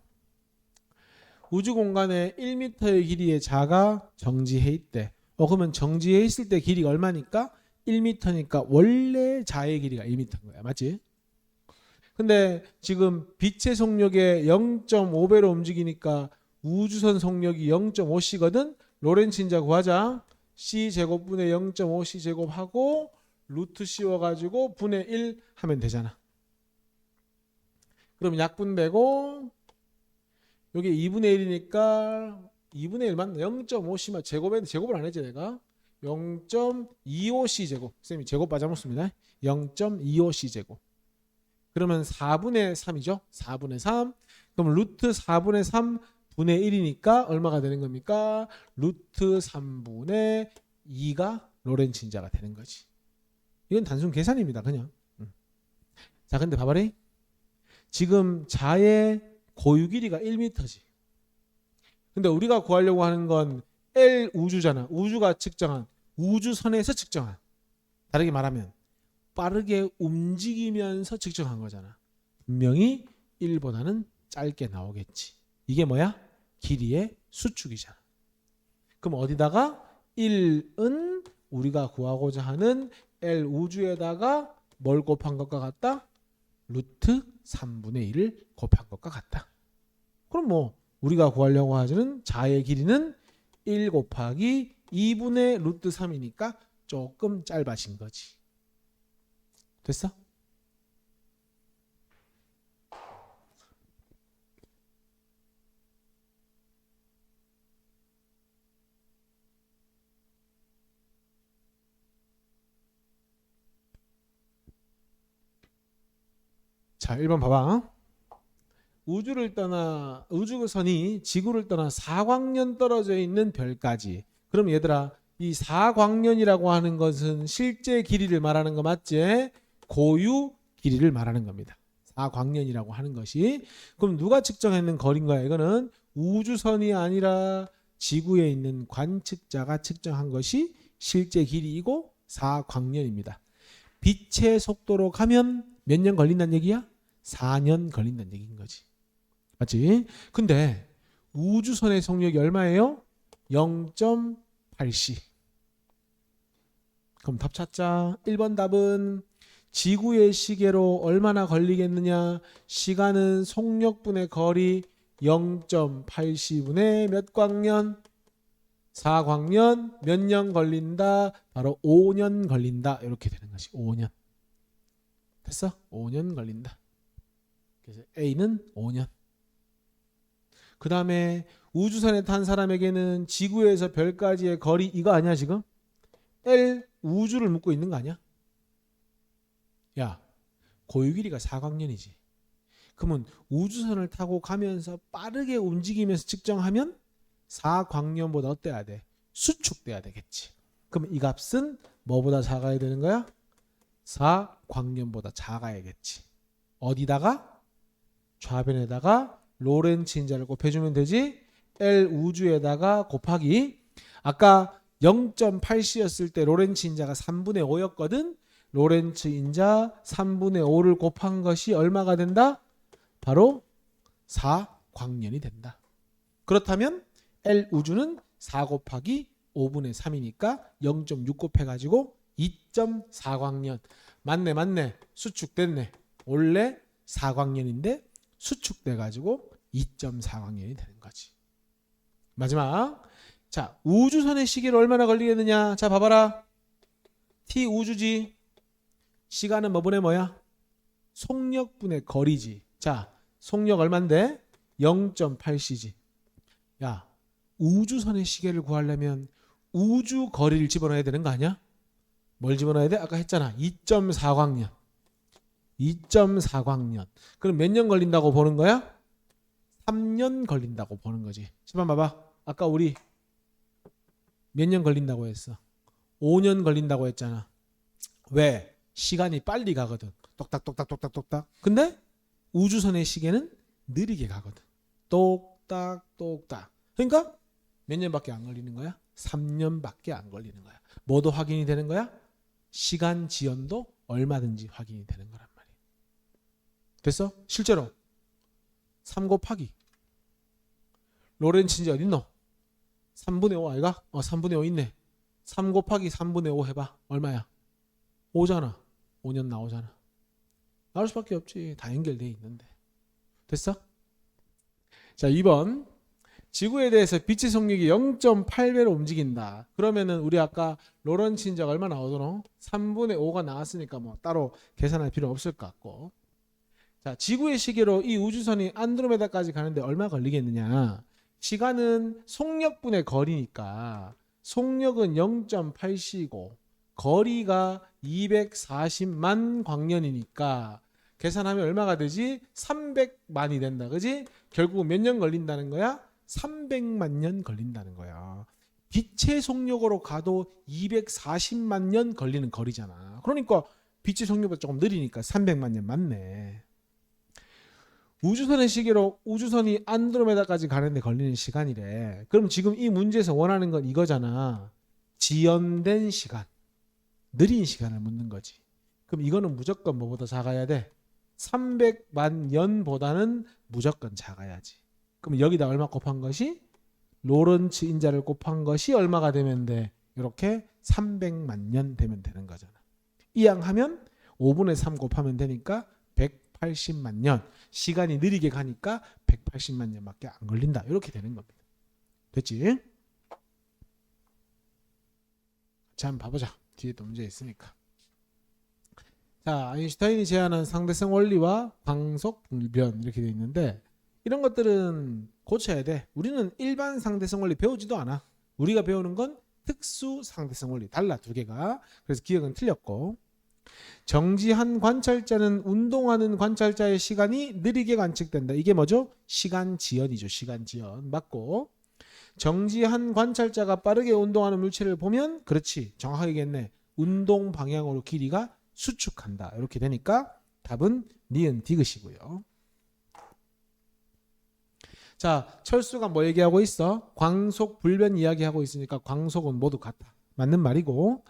우주 공간에 1m의 길이의 자가 정지해 있대. 그러면 정지해 있을 때 길이가 얼마니까? 1m니까 원래 자의 길이가 1m인 거야. 맞지? 근데 지금 빛의 속력의 0.5배로 움직이니까 우주선 속력이 0.5c거든. 로렌츠 인자 구하자. c 제곱분의 0.5c 제곱하고 루트 씌워가지고 분의 1 하면 되잖아. 그럼 약분되고 여기 2분의 1이니까 2분의 1만 0.5c만 제곱을 안 했지 내가. 0.25c 제곱. 쌤이 제곱 빠져먹습니다. 0.25c 제곱. 그러면 4분의 3이죠. 4분의 3. 그럼 루트 4분의 3 분의 1이니까 얼마가 되는 겁니까? 루트 3분의 2가 로렌츠 인자가 되는 거지. 이건 단순 계산입니다. 그냥. 자, 근데 봐봐라. 지금 자의 고유 길이가 1m지. 근데 우리가 구하려고 하는 건 L 우주잖아. 우주가 측정한, 우주선에서 측정한. 다르게 말하면 빠르게 움직이면서 측정한 거잖아. 분명히 1보다는 짧게 나오겠지. 이게 뭐야? 길이의 수축이잖아. 그럼 어디다가 1은 우리가 구하고자 하는 L 우주에다가 뭘 곱한 것과 같다? 루트 3분의 1을 곱한 것과 같다. 그럼 뭐 우리가 구하려고 하는 자의 길이는 1 곱하기 2분의 루트 3이니까 조금 짧아진 거지. 됐어? 자, 1번 봐봐. 우주선이 지구를 떠나 4광년 떨어져 있는 별까지. 그럼 얘들아, 이 4광년이라고 하는 것은 실제 길이를 말하는 거 맞지? 고유 길이를 말하는 겁니다. 4광년이라고 하는 것이. 그럼 누가 측정했는 거리인 거야? 이거는 우주선이 아니라 지구에 있는 관측자가 측정한 것이 실제 길이이고 4광년입니다. 빛의 속도로 가면 몇 년 걸린다는 얘기야? 4년 걸린다는 얘기인 거지. 맞지? 근데 우주선의 속력이 얼마예요? 0.8c. 그럼 답 찾자. 1번 답은 지구의 시계로 얼마나 걸리겠느냐? 시간은 속력분의 거리 0.8c분의 몇 광년? 4광년. 몇 년 걸린다? 바로 5년 걸린다. 이렇게 되는 것이 5년. 됐어? 5년 걸린다. 그래서 A는 5년. 그 다음에 우주선에 탄 사람에게는 지구에서 별까지의 거리 이거 아니야 지금? L 우주를 묻고 있는 거 아니야? 야, 고유 길이가 4광년이지. 그러면 우주선을 타고 가면서 빠르게 움직이면서 측정하면 4광년보다 어때야 돼? 수축돼야 되겠지. 그럼 이 값은 뭐보다 작아야 되는 거야? 4광년보다 작아야겠지. 어디다가? 좌변에다가 로렌츠 인자를 곱해주면 되지. L 우주에다가 곱하기 아까 0.8c였을 때 로렌츠 인자가 3분의 5였거든. 로렌츠 인자 3분의 5를 곱한 것이 얼마가 된다? 바로 4광년이 된다. 그렇다면 L 우주는 4 곱하기 5분의 3이니까 0.6 곱해가지고 2.4광년. 맞네. 수축됐네. 원래 4광년인데 수축돼가지고 2.4광년이 되는 거지. 마지막. 자, 우주선의 시계를 얼마나 걸리겠느냐. 자, 봐봐라. T 우주지. 시간은 뭐분의 뭐야? 속력분의 거리지. 자, 속력 얼만데? 0.8c지. 야, 우주선의 시계를 구하려면 우주 거리를 집어넣어야 되는 거 아니야? 뭘 집어넣어야 돼? 아까 했잖아. 2.4광년. 2.4광년. 그럼 몇 년 걸린다고 보는 거야? 3년 걸린다고 보는 거지. 잠깐 봐봐. 아까 우리 몇 년 걸린다고 했어? 5년 걸린다고 했잖아. 왜? 시간이 빨리 가거든. 똑딱똑딱똑딱똑딱. 근데 우주선의 시계는 느리게 가거든. 똑딱똑딱. 그러니까 몇 년밖에 안 걸리는 거야? 3년밖에 안 걸리는 거야. 뭐도 확인이 되는 거야? 시간 지연도 얼마든지 확인이 되는 거란 말이야. 됐어? 실제로 3 곱하기 로렌츠인지 어딨노? 3분의 5 아이가? 3분의 5 있네. 3 곱하기 3분의 5 해봐. 얼마야? 5잖아. 5년 나오잖아. 나올 수밖에 없지. 다 연결되어 있는데. 됐어? 자, 2번. 지구에 대해서 빛의 속력이 0.8배로 움직인다. 그러면은 우리 아까 로렌츠 인자가 얼마 나오더노? 3분의 5가 나왔으니까 뭐 따로 계산할 필요 없을 것 같고. 자, 지구의 시계로 이 우주선이 안드로메다까지 가는데 얼마 걸리겠느냐? 시간은 속력분의 거리니까 속력은 0.8c고 거리가 240만 광년이니까 계산하면 얼마가 되지? 300만이 된다. 그지? 결국 몇 년 걸린다는 거야? 300만 년 걸린다는 거야. 빛의 속력으로 가도 240만 년 걸리는 거리잖아. 그러니까 빛의 속력보다 조금 느리니까 300만 년 맞네. 우주선의 시계로 우주선이 안드로메다까지 가는데 걸리는 시간이래. 그럼 지금 이 문제에서 원하는 건 이거잖아. 지연된 시간. 느린 시간을 묻는 거지. 그럼 이거는 무조건 뭐보다 작아야 돼? 300만 년보다는 무조건 작아야지. 그럼 여기다 얼마 곱한 것이? 로렌츠 인자를 곱한 것이 얼마가 되면 돼? 이렇게 300만 년 되면 되는 거잖아. 이항하면 5분의 3 곱하면 되니까 180만 년. 시간이 느리게 가니까 180만 년밖에 안 걸린다. 이렇게 되는 겁니다. 됐지? 자, 한번 봐보자. 뒤에 또 문제 있으니까. 자, 아인슈타인이 제안한 상대성 원리와 광속 불변 이렇게 되어 있는데 이런 것들은 고쳐야 돼. 우리는 일반 상대성 원리 배우지도 않아. 우리가 배우는 건 특수 상대성 원리. 달라, 두 개가. 그래서 기억은 틀렸고. 정지한 관찰자는 운동하는 관찰자의 시간이 느리게 관측된다. 이게 뭐죠? 시간 지연이죠. 시간 지연. 맞고. 정지한 관찰자가 빠르게 운동하는 물체를 보면 그렇지. 정확하겠네. 운동 방향으로 길이가 수축한다. 이렇게 되니까 답은 니은 디귿이고요. 자, 철수가 뭐 얘기하고 있어? 광속 불변 이야기하고 있으니까 광속은 모두 같다. 맞는 말이고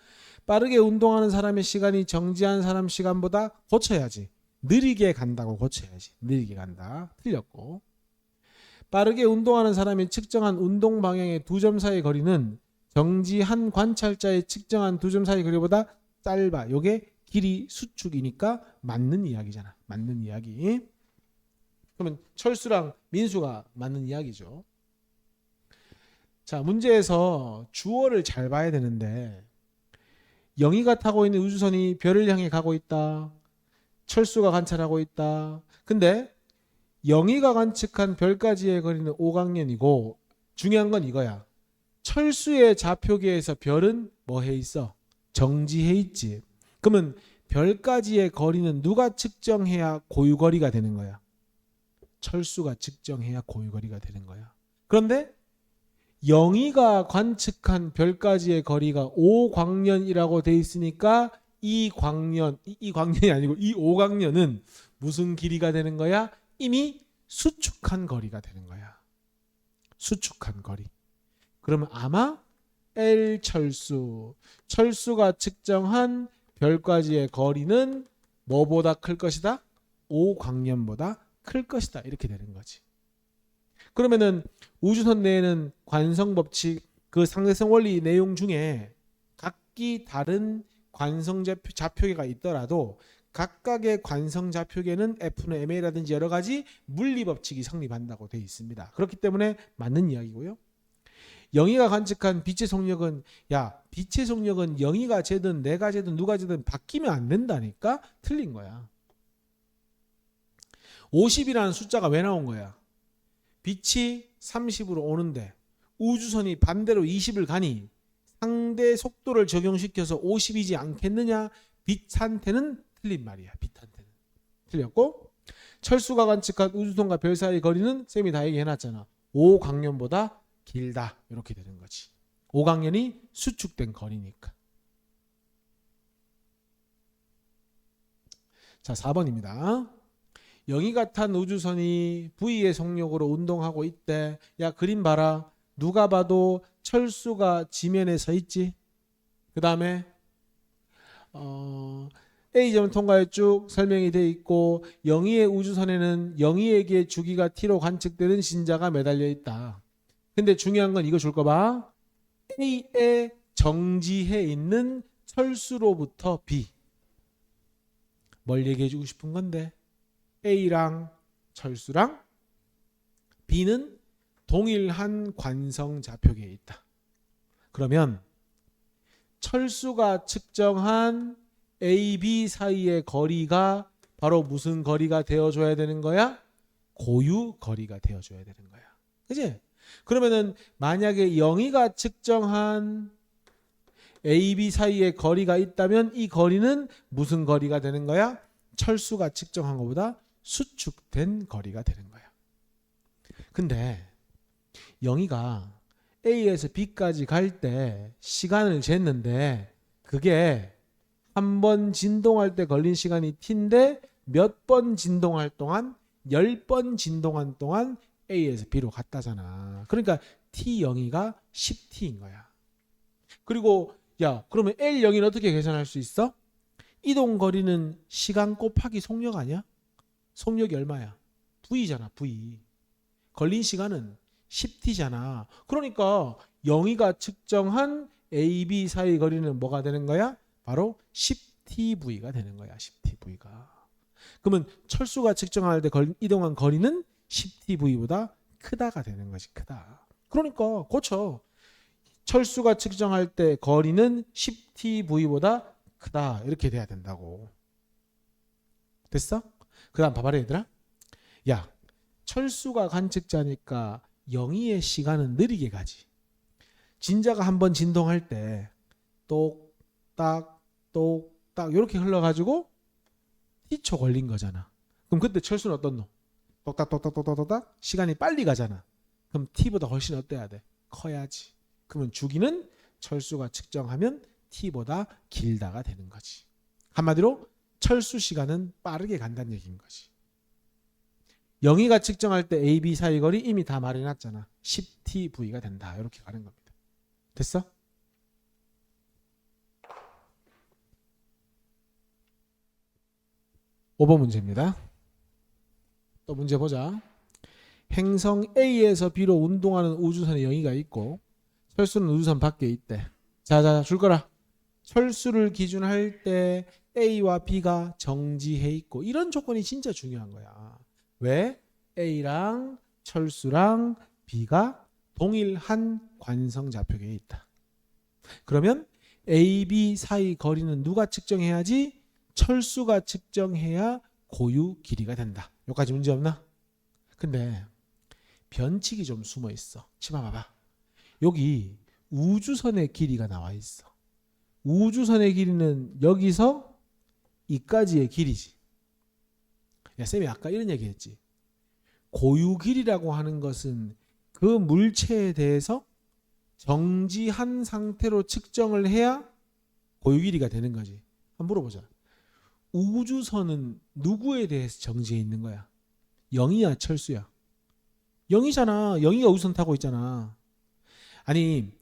빠르게 운동하는 사람의 시간이 정지한 사람 시간보다 고쳐야지. 느리게 간다고 고쳐야지. 느리게 간다. 틀렸고. 빠르게 운동하는 사람이 측정한 운동 방향의 두 점 사이의 거리는 정지한 관찰자의 측정한 두 점 사이의 거리보다 짧아. 요게 길이 수축이니까 맞는 이야기잖아. 맞는 이야기. 그러면 철수랑 민수가 맞는 이야기죠. 자, 문제에서 주어를 잘 봐야 되는데 영희가 타고 있는 우주선이 별을 향해 가고 있다. 철수가 관찰하고 있다. 근데 영희가 관측한 별까지의 거리는 5광년이고 중요한 건 이거야. 철수의 좌표계에서 별은 뭐 해 있어? 정지해 있지. 그러면 별까지의 거리는 누가 측정해야 고유거리가 되는 거야? 철수가 측정해야 고유거리가 되는 거야. 그런데 영희가 관측한 별까지의 거리가 5광년이라고 돼 있으니까 이 광년이 아니고 이 5광년은 무슨 길이가 되는 거야? 이미 수축한 거리가 되는 거야. 수축한 거리. 그러면 아마 L 철수가 측정한 별까지의 거리는 뭐보다 클 것이다? 5광년보다 클 것이다. 이렇게 되는 거지. 그러면은 우주선 내에는 관성 법칙 그 상대성 원리 내용 중에 각기 다른 관성 좌표계가 있더라도 각각의 관성 좌표계는 F는 MA라든지 여러 가지 물리 법칙이 성립한다고 되어 있습니다. 그렇기 때문에 맞는 이야기고요. 영희가 관측한 빛의 속력은 빛의 속력은 영희가 재든 내가 재든 누가 재든 바뀌면 안 된다니까 틀린 거야. 50이라는 숫자가 왜 나온 거야? 빛이 30으로 오는데 우주선이 반대로 20을 가니 상대 속도를 적용시켜서 50이지 않겠느냐? 빛한테는 틀린 말이야. 빛한테는 틀렸고, 철수가 관측한 우주선과 별 사이의 거리는 쌤이 다 얘기해놨잖아. 5광년보다 길다. 이렇게 되는 거지. 5광년이 수축된 거리니까. 자, 4번입니다. 영희가 탄 우주선이 V의 속력으로 운동하고 있대. 야, 그림 봐라. 누가 봐도 철수가 지면에 서 있지. 그 다음에 A점을 통과해 쭉 설명이 돼 있고, 영희의 우주선에는 영희에게 주기가 T로 관측되는 신자가 매달려 있다. 근데 중요한 건 이거 줄 거 봐. A에 정지해 있는 철수로부터 B. 뭘 얘기해 주고 싶은 건데, A랑 철수랑 B는 동일한 관성 좌표계에 있다. 그러면 철수가 측정한 A, B 사이의 거리가 바로 무슨 거리가 되어줘야 되는 거야? 고유 거리가 되어줘야 되는 거야. 그치? 그러면은 만약에 영희가 측정한 A, B 사이의 거리가 있다면 이 거리는 무슨 거리가 되는 거야? 철수가 측정한 것보다 수축된 거리가 되는 거야. 근데 영희가 A에서 B까지 갈 때 시간을 쟀는데 그게 한 번 진동할 때 걸린 시간이 T인데 몇 번 진동할 동안 10번 진동한 동안 A에서 B로 갔다잖아. 그러니까 T 영희가 10T인 거야. 그리고 그러면 L 영희는 어떻게 계산할 수 있어? 이동 거리는 시간 곱하기 속력 아니야? 속력이 얼마야? V잖아, V. 걸린 시간은 10T잖아. 그러니까 영희가 측정한 A, B 사이 거리는 뭐가 되는 거야? 바로 10TV가 되는 거야. 10TV가. 그러면 철수가 측정할 때 이동한 거리는 10TV보다 크다가 되는 거지. 크다. 그러니까 고쳐. 철수가 측정할 때 거리는 10TV보다 크다. 이렇게 돼야 된다고. 됐어? 그 다음 봐봐라 얘들아. 철수가 관측자니까 영희의 시간은 느리게 가지. 진자가 한번 진동할 때 똑딱 똑딱 이렇게 흘러가지고 T초 걸린 거잖아. 그럼 그때 철수는 어떤 놈? 똑딱똑딱똑딱똑딱 시간이 빨리 가잖아. 그럼 T보다 훨씬 어때야 돼? 커야지. 그러면 주기는 철수가 측정하면 T보다 길다가 되는 거지. 한마디로 철수 시간은 빠르게 간다는 얘기인 거지. 영희가 측정할 때 A, B 사이 거리 이미 다 말해놨잖아. 10TV가 된다. 이렇게 가는 겁니다. 됐어? (5번) 문제입니다. 또 문제 보자. 행성 A에서 B로 운동하는 우주선의 영희가 있고 철수는 우주선 밖에 있대. 자, 줄 거라. 철수를 기준할 때 A와 B가 정지해 있고 이런 조건이 진짜 중요한 거야. 왜? A랑 철수랑 B가 동일한 관성 좌표계에 있다. 그러면 A, B 사이 거리는 누가 측정해야지? 철수가 측정해야 고유 길이가 된다. 여기까지 문제 없나? 근데 변칙이 좀 숨어 있어. 치마 봐봐. 여기 우주선의 길이가 나와 있어. 우주선의 길이는 여기서 이까지의 길이지. 쌤이 아까 이런 얘기 했지. 고유 길이라고 하는 것은 그 물체에 대해서 정지한 상태로 측정을 해야 고유 길이가 되는 거지. 한번 물어보자. 우주선은 누구에 대해서 정지해 있는 거야? 영희야, 철수야? 영희잖아. 영희가 우주선 타고 있잖아. 아니,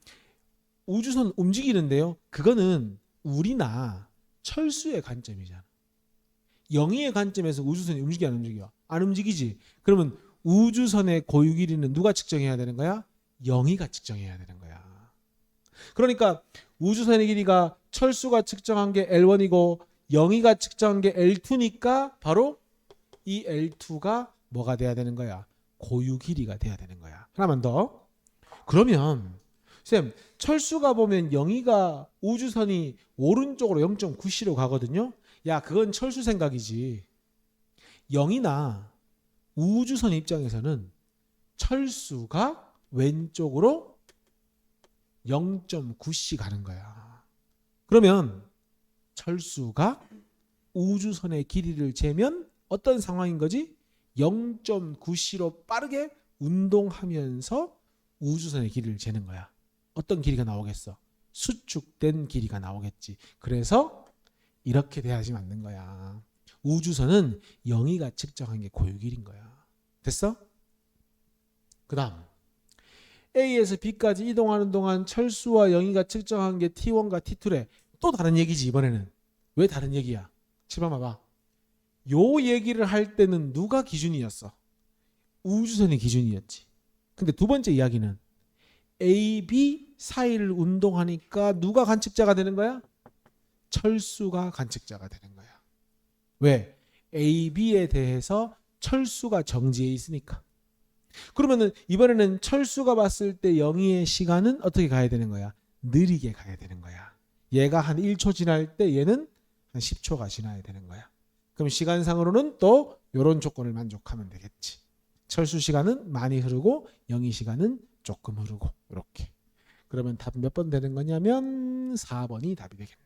우주선 움직이는데요. 그거는 우리나 철수의 관점이잖아. 영희의 관점에서 우주선이 움직여 안 움직여? 안 움직이지. 그러면 우주선의 고유 길이는 누가 측정해야 되는 거야? 영희가 측정해야 되는 거야. 그러니까 우주선의 길이가 철수가 측정한 게 L1이고 영희가 측정한 게 L2니까 바로 이 L2가 뭐가 돼야 되는 거야? 고유 길이가 돼야 되는 거야. 하나만 더. 그러면 쌤, 철수가 보면 영희가 우주선이 오른쪽으로 0.9C로 가거든요. 야, 그건 철수 생각이지. 영희나 우주선 입장에서는 철수가 왼쪽으로 0.9C 가는 거야. 그러면 철수가 우주선의 길이를 재면 어떤 상황인 거지? 0.9C로 빠르게 운동하면서 우주선의 길이를 재는 거야. 어떤 길이가 나오겠어? 수축된 길이가 나오겠지. 그래서 이렇게 돼야지 맞는 거야. 우주선은 영희가 측정한 게 고유 길이인 거야. 됐어? 그 다음 A에서 B까지 이동하는 동안 철수와 영희가 측정한 게 T1과 T2래. 또 다른 얘기지 이번에는. 왜 다른 얘기야? 7번 봐봐. 요 얘기를 할 때는 누가 기준이었어? 우주선이 기준이었지. 근데 두 번째 이야기는 A, B 사이를 운동하니까 누가 관측자가 되는 거야? 철수가 관측자가 되는 거야. 왜? A, B에 대해서 철수가 정지해 있으니까. 그러면은 이번에는 철수가 봤을 때 영희의 시간은 어떻게 가야 되는 거야? 느리게 가야 되는 거야. 얘가 한 1초 지날 때 얘는 한 10초가 지나야 되는 거야. 그럼 시간상으로는 또 이런 조건을 만족하면 되겠지. 철수 시간은 많이 흐르고 영희 시간은 조금 흐르고 이렇게. 그러면 답은 몇 번 되는 거냐면 4번이 답이 되겠네.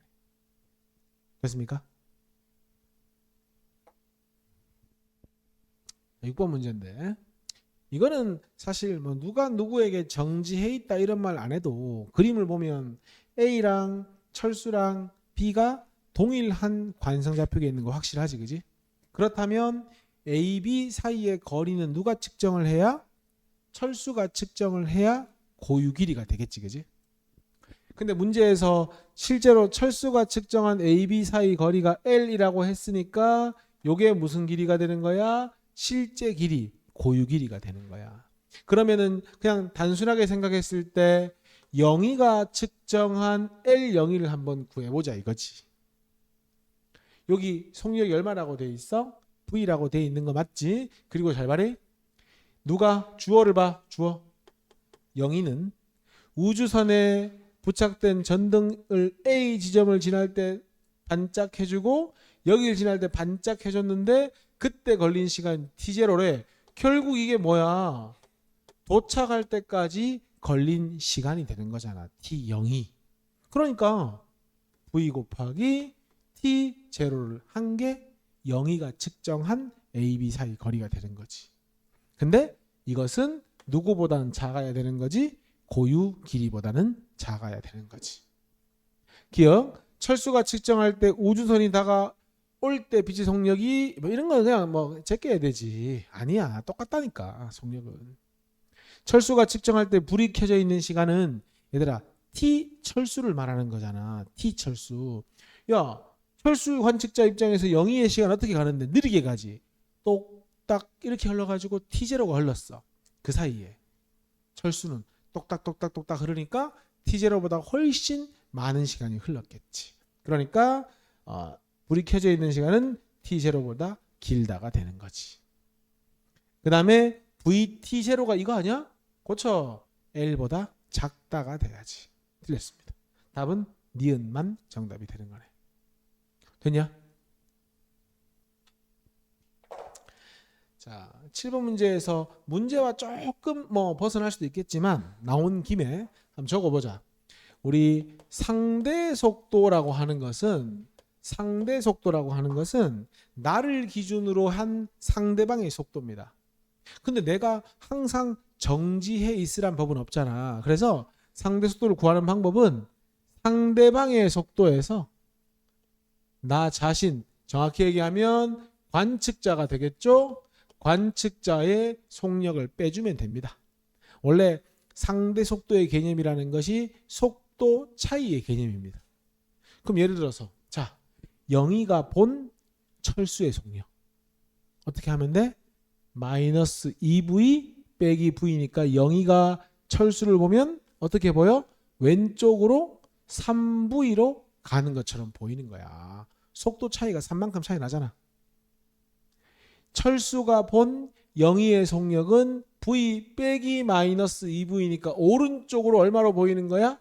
됐습니까? 6번 문제인데 이거는 사실 뭐 누가 누구에게 정지해 있다 이런 말 안 해도 그림을 보면 A랑 철수랑 B가 동일한 관성좌표계에 있는 거 확실하지, 그지? 그렇다면 A, B 사이의 거리는 누가 측정을 해야? 철수가 측정을 해야 고유 길이가 되겠지, 그지? 근데 문제에서 실제로 철수가 측정한 A, B 사이 거리가 L이라고 했으니까 요게 무슨 길이가 되는 거야? 실제 길이, 고유 길이가 되는 거야. 그러면은 그냥 단순하게 생각했을 때 영희가 측정한 L 영희를 한번 구해보자 이거지. 여기 속력이 얼마라고 돼 있어? V라고 돼 있는 거 맞지? 그리고 잘 말해. 누가 주어를 봐. 주어. 영희는 우주선에 부착된 전등을 A 지점을 지날 때 반짝해주고 여기를 지날 때 반짝해줬는데 그때 걸린 시간 T0래. 결국 이게 뭐야? 도착할 때까지 걸린 시간이 되는 거잖아. T0이. 그러니까 V 곱하기 T0를 한 게 영희가 측정한 AB 사이 거리가 되는 거지. 근데 이것은 누구보다는 작아야 되는 거지? 고유 길이보다는 작아야 되는 거지. 기억, 철수가 측정할 때 우주선이 다가올 때 빛의 속력이 뭐 이런 건 그냥 뭐 제껴야 되지. 아니야, 똑같다니까 속력은. 철수가 측정할 때 불이 켜져 있는 시간은 얘들아 T 철수를 말하는 거잖아. T 철수. 야, 철수 관측자 입장에서 영희의 시간 어떻게 가는데? 느리게 가지. 똑딱 이렇게 흘러가지고 T0가 흘렀어. 그 사이에 철수는 똑딱똑딱똑딱 흐르니까 T0보다 훨씬 많은 시간이 흘렀겠지. 그러니까 불이 켜져 있는 시간은 T0보다 길다가 되는 거지. 그 다음에 VT0가 이거 아니야? 고쳐. L보다 작다가 돼야지. 틀렸습니다. 답은 니은만 정답이 되는 거네. 됐냐? 자, 7번 문제에서 문제와 조금 뭐 벗어날 수도 있겠지만 나온 김에 한번 적어보자. 우리 상대 속도라고 하는 것은 나를 기준으로 한 상대방의 속도입니다. 근데 내가 항상 정지해 있으란 법은 없잖아. 그래서 상대 속도를 구하는 방법은 상대방의 속도에서 나 자신, 정확히 얘기하면 관측자가 되겠죠? 관측자의 속력을 빼주면 됩니다. 원래 상대 속도의 개념이라는 것이 속도 차이의 개념입니다. 그럼 예를 들어서 영희가 본 철수의 속력 어떻게 하면 돼? 마이너스 2V 빼기 V니까 영희가 철수를 보면 어떻게 보여? 왼쪽으로 3V로 가는 것처럼 보이는 거야. 속도 차이가 3만큼 차이 나잖아. 철수가 본 영희의 속력은 V 빼기 마이너스 2V니까 오른쪽으로 얼마로 보이는 거야?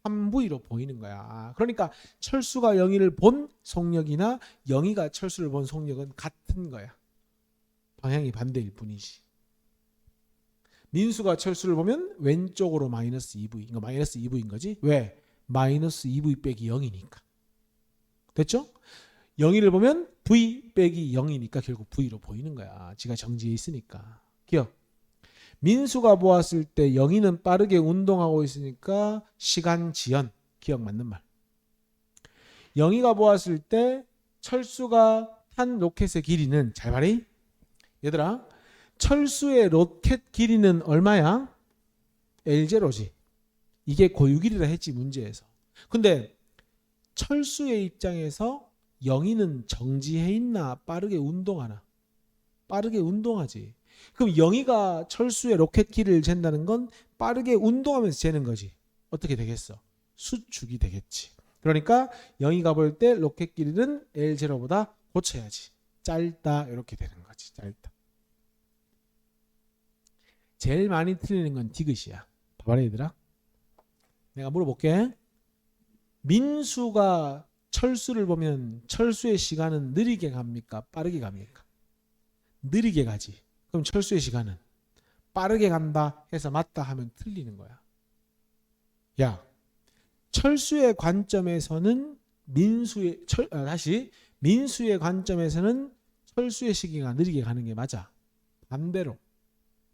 3V로 보이는 거야. 그러니까 철수가 영희를 본 속력이나 영희가 철수를 본 속력은 같은 거야. 방향이 반대일 뿐이지. 민수가 철수를 보면 왼쪽으로 마이너스 2V. 이거 마이너스 2V인 거지. 왜? 마이너스 2V 빼기 0이니까. 됐죠? 영희를 보면 V 빼기 0이니까 결국 V로 보이는 거야. 지가 정지해 있으니까. 기억. 민수가 보았을 때 영희는 빠르게 운동하고 있으니까 시간 지연. 기억 맞는 말. 영희가 보았을 때 철수가 탄 로켓의 길이는 잘 말해. 얘들아, 철수의 로켓 길이는 얼마야? L0지. 이게 고유길이라 했지 문제에서. 근데 철수의 입장에서 영희는 정지해 있나 빠르게 운동하나? 빠르게 운동하지. 그럼 영희가 철수의 로켓 길이를 잰다는 건 빠르게 운동하면서 재는 거지. 어떻게 되겠어? 수축이 되겠지. 그러니까 영희가 볼 때 로켓 길이는 L0보다 고쳐야지. 짧다 이렇게 되는 거지. 짧다. 제일 많이 틀리는 건 디귿이야. 봐봐라 얘들아. 내가 물어볼게. 민수가 철수를 보면 철수의 시간은 느리게 갑니까? 빠르게 갑니까? 느리게 가지. 그럼 철수의 시간은 빠르게 간다 해서 맞다 하면 틀리는 거야. 야, 철수의 관점에서는 민수의 관점에서는 철수의 시기가 느리게 가는 게 맞아. 반대로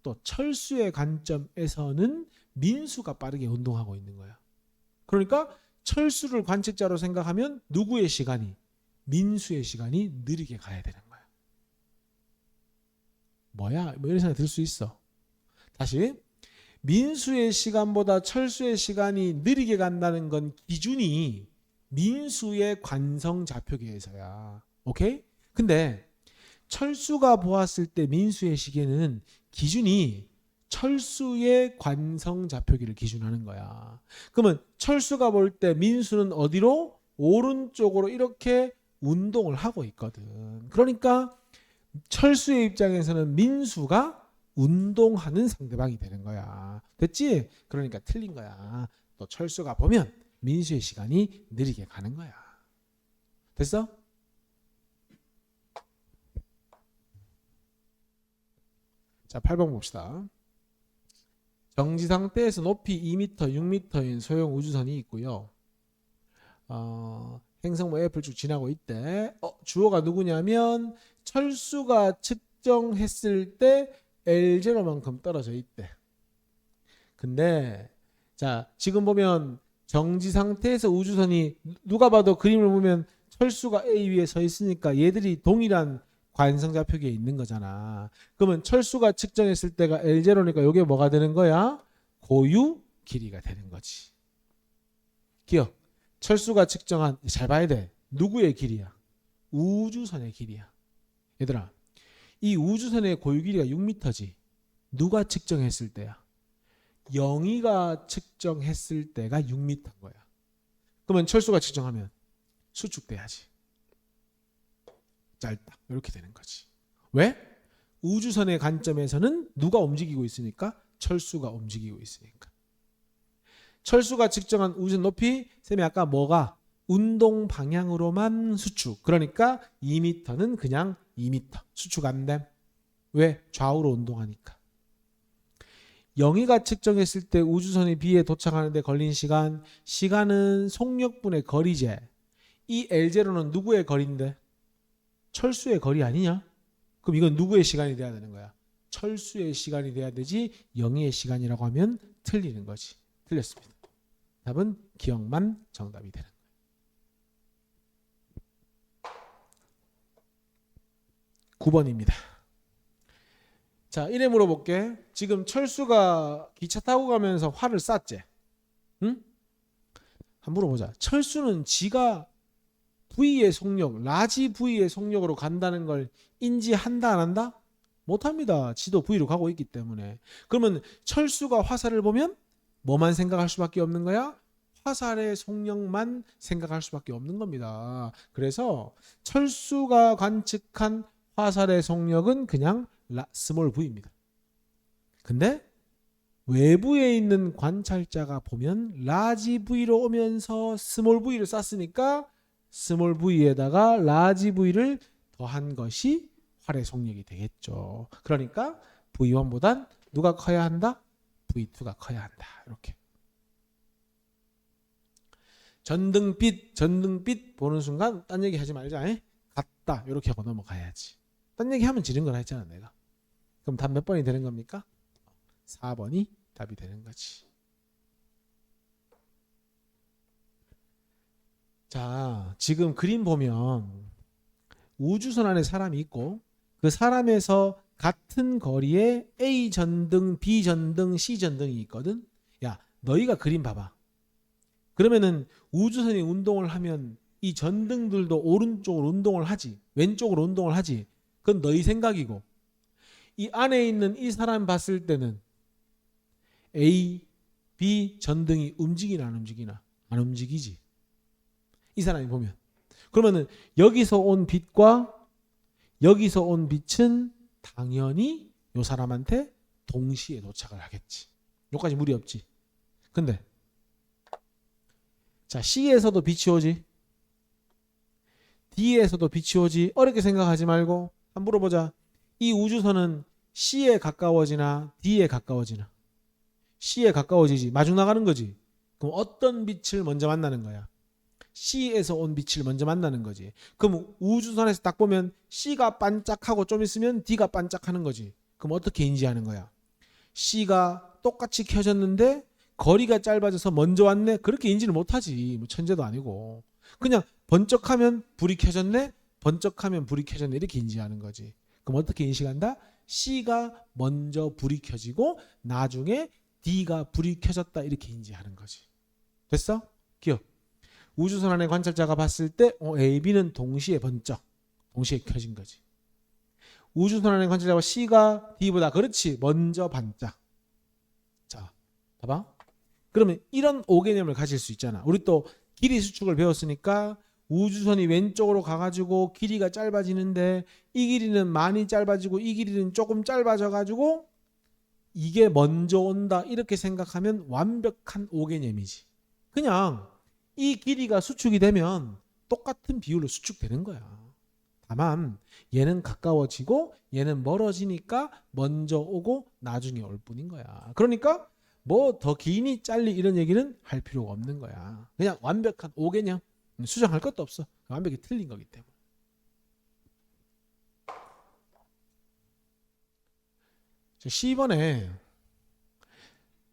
또 철수의 관점에서는 민수가 빠르게 운동하고 있는 거야. 그러니까 철수를 관측자로 생각하면 누구의 시간이? 민수의 시간이 느리게 가야 되는 거야. 뭐야? 뭐 이런 생각 들 수 있어. 다시. 민수의 시간보다 철수의 시간이 느리게 간다는 건 기준이 민수의 관성좌표계에서야. 오케이? 근데 철수가 보았을 때 민수의 시계는 기준이 철수의 관성좌표기를 기준하는 거야. 그러면 철수가 볼 때 민수는 어디로? 오른쪽으로 이렇게 운동을 하고 있거든. 그러니까 철수의 입장에서는 민수가 운동하는 상대방이 되는 거야. 됐지? 그러니까 틀린 거야. 또 철수가 보면 민수의 시간이 느리게 가는 거야. 됐어? 자, 8번 봅시다. 정지 상태에서 높이 2m, 6m인 소형 우주선이 있고요. 행성모 F를 쭉 지나고 있대. 주어가 누구냐면 철수가 측정했을 때 L0만큼 떨어져 있대. 근데 자, 지금 보면 정지 상태에서 우주선이 누가 봐도 그림을 보면 철수가 A 위에 서 있으니까 얘들이 동일한 관성좌표기에 있는 거잖아. 그러면 철수가 측정했을 때가 L0니까 이게 뭐가 되는 거야? 고유 길이가 되는 거지. 기억. 철수가 측정한, 잘 봐야 돼. 누구의 길이야? 우주선의 길이야. 얘들아, 이 우주선의 고유 길이가 6m지. 누가 측정했을 때야? 영희가 측정했을 때가 6m인 거야. 그러면 철수가 측정하면 수축돼야지. 짧다. 이렇게 되는 거지. 왜? 우주선의 관점에서는 누가 움직이고 있으니까? 철수가 움직이고 있으니까. 철수가 측정한 우주선 높이, 쌤이 아까 뭐가? 운동 방향으로만 수축. 그러니까 2m는 그냥 2m. 수축 안 됨. 왜? 좌우로 운동하니까. 영희가 측정했을 때 우주선이 B에 도착하는 데 걸린 시간은 속력분의 거리제. 이 L0는 누구의 거리인데? 철수의 거리 아니냐? 그럼 이건 누구의 시간이 돼야 되는 거야? 철수의 시간이 돼야 되지 영희의 시간이라고 하면 틀리는 거지. 틀렸습니다. 답은 기억만 정답이 되는 거예요. 9번입니다. 자, 이래 물어볼게. 지금 철수가 기차 타고 가면서 활을 쐈지? 응? 한번 물어보자. 철수는 지가 V의 속력, 라지 V의 속력으로 간다는 걸 인지한다 안 한다? 못합니다. 지도 V로 가고 있기 때문에. 그러면 철수가 화살을 보면 뭐만 생각할 수밖에 없는 거야? 화살의 속력만 생각할 수밖에 없는 겁니다. 그래서 철수가 관측한 화살의 속력은 그냥 스몰 v입니다. 근데 외부에 있는 관찰자가 보면 라지 v로 오면서 스몰 v를 쐈으니까 스몰 v에다가 라지 v를 더한 것이 활의 속력이 되겠죠. 그러니까 V1보단 누가 커야 한다? V2가 커야 한다. 이렇게. 전등빛 보는 순간 딴 얘기 하지 말자. 같다. 이렇게 하고 넘어가야지. 딴 얘기 하면 지른 거라 했잖아 내가. 그럼 답 몇 번이 되는 겁니까? 4번이 답이 되는 거지. 자, 지금 그림 보면 우주선 안에 사람이 있고 그 사람에서 같은 거리에 A 전등, B 전등, C 전등이 있거든. 야, 너희가 그림 봐봐. 그러면은 우주선이 운동을 하면 이 전등들도 오른쪽으로 운동을 하지, 왼쪽으로 운동을 하지. 그건 너희 생각이고, 이 안에 있는 이 사람 봤을 때는 A, B 전등이 움직이나 안 움직이나? 안 움직이지. 이 사람이 보면. 그러면은 여기서 온 빛과 여기서 온 빛은 당연히 이 사람한테 동시에 도착을 하겠지. 여기까지 무리 없지. 근데 자, C에서도 빛이 오지, D에서도 빛이 오지. 어렵게 생각하지 말고 한번 물어보자. 이 우주선은 C에 가까워지나 D에 가까워지나? C에 가까워지지. 마중 나가는 거지. 그럼 어떤 빛을 먼저 만나는 거야? C에서 온 빛을 먼저 만나는 거지. 그럼 우주선에서 딱 보면 C가 반짝하고 좀 있으면 D가 반짝하는 거지. 그럼 어떻게 인지하는 거야? C가 똑같이 켜졌는데 거리가 짧아져서 먼저 왔네? 그렇게 인지를 못하지. 뭐 천재도 아니고. 그냥 번쩍하면 불이 켜졌네? 번쩍하면 불이 켜졌네? 이렇게 인지하는 거지. 그럼 어떻게 인식한다? C가 먼저 불이 켜지고 나중에 D가 불이 켜졌다 이렇게 인지하는 거지. 됐어? 기억. 우주선 안에 관찰자가 봤을 때 A, B는 동시에 번쩍, 동시에 켜진 거지. 우주선 안에 관찰자가 C가 D보다 그렇지 먼저 반짝. 자, 봐봐. 그러면 이런 5개념을 가질 수 있잖아. 우리 또 길이 수축을 배웠으니까 우주선이 왼쪽으로 가가지고 길이가 짧아지는데 이 길이는 많이 짧아지고 이 길이는 조금 짧아져가지고 이게 먼저 온다 이렇게 생각하면 완벽한 5개념이지. 그냥 이 길이가 수축이 되면 똑같은 비율로 수축되는 거야. 다만 얘는 가까워지고 얘는 멀어지니까 먼저 오고 나중에 올 뿐인 거야. 그러니까 뭐 더 기니 잘리 이런 얘기는 할 필요가 없는 거야. 그냥 완벽한 5개념. 수정할 것도 없어. 완벽히 틀린 거기 때문에. C번에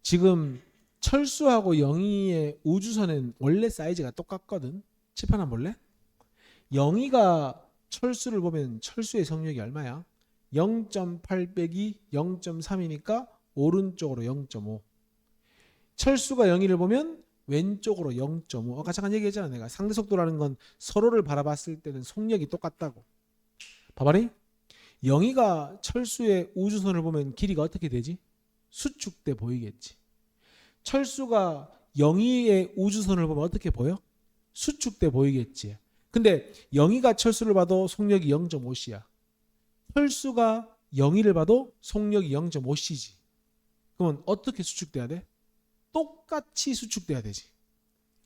지금 철수하고 영희의 우주선은 원래 사이즈가 똑같거든. 칠판 한번 볼래? 영희가 철수를 보면 철수의 속력이 얼마야? 0.8 빼기 0.3이니까 오른쪽으로 0.5. 철수가 영희를 보면 왼쪽으로 0.5. 아까 잠깐 얘기했잖아. 내가 상대속도라는 건 서로를 바라봤을 때는 속력이 똑같다고. 봐봐리. 영희가 철수의 우주선을 보면 길이가 어떻게 되지? 수축돼 보이겠지. 철수가 영희의 우주선을 보면 어떻게 보여? 수축돼 보이겠지. 근데 영희가 철수를 봐도 속력이 0.5c야. 철수가 영희를 봐도 속력이 0.5c지. 그러면 어떻게 수축돼야 돼? 똑같이 수축돼야 되지.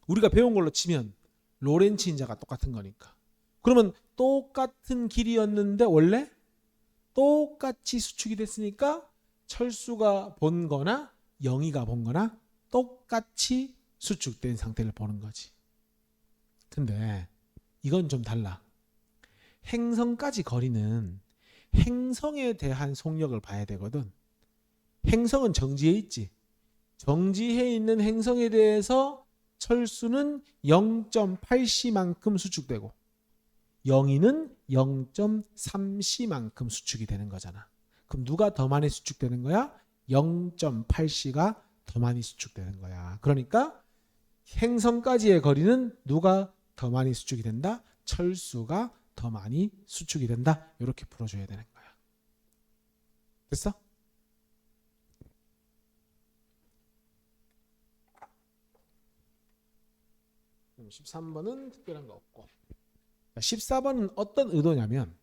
우리가 배운 걸로 치면 로렌츠 인자가 똑같은 거니까. 그러면 똑같은 길이었는데 원래 똑같이 수축이 됐으니까 철수가 본 거나 영희가 본 거나 똑같이 수축된 상태를 보는 거지. 근데 이건 좀 달라. 행성까지 거리는 행성에 대한 속력을 봐야 되거든. 행성은 정지해 있지. 정지해 있는 행성에 대해서 철수는 0.8c만큼 수축되고 영희는 0.3c만큼 수축이 되는 거잖아. 그럼 누가 더 많이 수축되는 거야? 0.8c가 더 많이 수축되는 거야. 그러니까 행성까지의 거리는 누가 더 많이 수축이 된다? 철수가 더 많이 수축이 된다. 이렇게 풀어줘야 되는 거야. 됐어? 그럼 13번은 특별한 거 없고. 14번은 어떤 의도냐면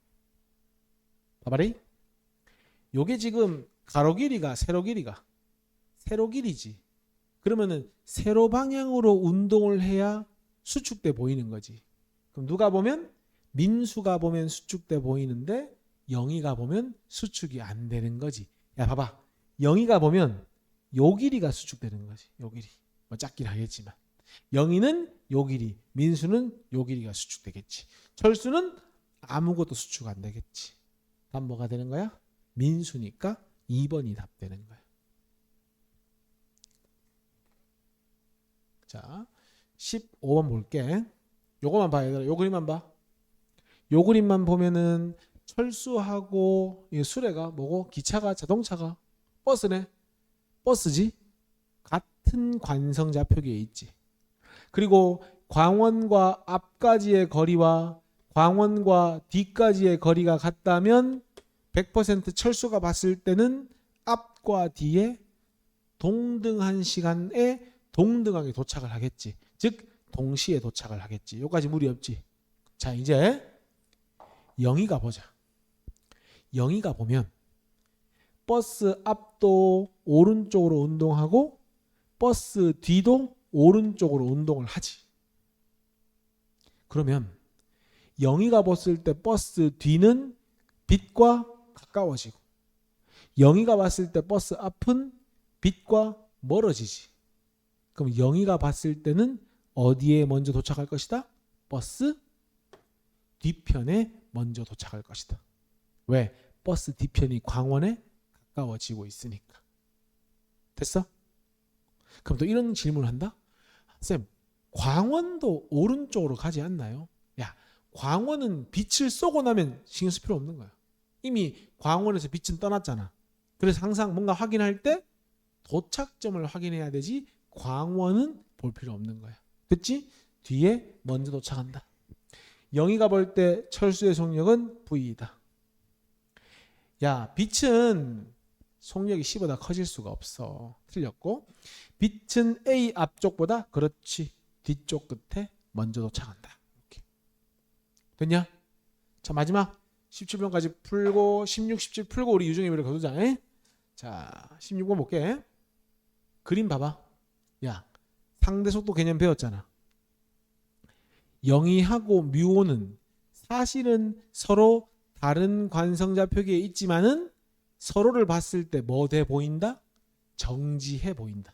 봐봐리. 요게 지금 가로 길이가 세로 길이가 세로 길이지. 그러면은 세로 방향으로 운동을 해야 수축돼 보이는 거지. 그럼 누가 보면 민수가 보면 수축돼 보이는데 영희가 보면 수축이 안 되는 거지. 야 봐봐. 영희가 보면 요 길이가 수축되는 거지. 요 길이. 뭐 작긴 하겠지만. 영희는 요 길이, 민수는 요 길이가 수축되겠지. 철수는 아무것도 수축 안 되겠지. 답 뭐가 되는 거야? 민수니까 2번이 답 되는 거야. 자, 15번 볼게. 요거만 봐, 얘들아. 요 그림만 봐. 요 그림만 보면은 철수하고 이 수레가 뭐고? 기차가, 자동차가, 버스네. 버스지. 같은 관성좌표기에 있지. 그리고 광원과 앞까지의 거리와 광원과 뒤까지의 거리가 같다면 100% 철수가 봤을 때는 앞과 뒤에 동등한 시간에 동등하게 도착을 하겠지. 즉 동시에 도착을 하겠지. 여기까지 무리 없지. 자, 이제 영희가 보자. 영희가 보면 버스 앞도 오른쪽으로 운동하고 버스 뒤도 오른쪽으로 운동을 하지. 그러면 영희가 봤을 때 버스 뒤는 빛과 가까워지고 영희가 봤을 때 버스 앞은 빛과 멀어지지. 그럼 영희가 봤을 때는 어디에 먼저 도착할 것이다? 버스 뒤편에 먼저 도착할 것이다. 왜? 버스 뒤편이 광원에 가까워지고 있으니까. 됐어? 그럼 또 이런 질문을 한다? 쌤, 광원도 오른쪽으로 가지 않나요? 야, 광원은 빛을 쏘고 나면 신경 쓸 필요 없는 거야. 이미 광원에서 빛은 떠났잖아. 그래서 항상 뭔가 확인할 때 도착점을 확인해야 되지 광원은 볼 필요 없는 거야. 됐지? 뒤에 먼저 도착한다. 영희가 볼 때 철수의 속력은 V이다. 야, 빛은 속력이 C보다 커질 수가 없어. 틀렸고 빛은 A 앞쪽보다 그렇지 뒤쪽 끝에 먼저 도착한다. 이렇게. 됐냐? 자, 마지막 17번까지 풀고 16, 17 풀고 우리 유중의 미를 거두자. 자, 16번 볼게. 그림 봐봐. 야, 상대속도 개념 배웠잖아. 영희하고 뮤오는 사실은 서로 다른 관성좌표기에 있지만은 서로를 봤을 때 뭐 돼 보인다? 정지해 보인다.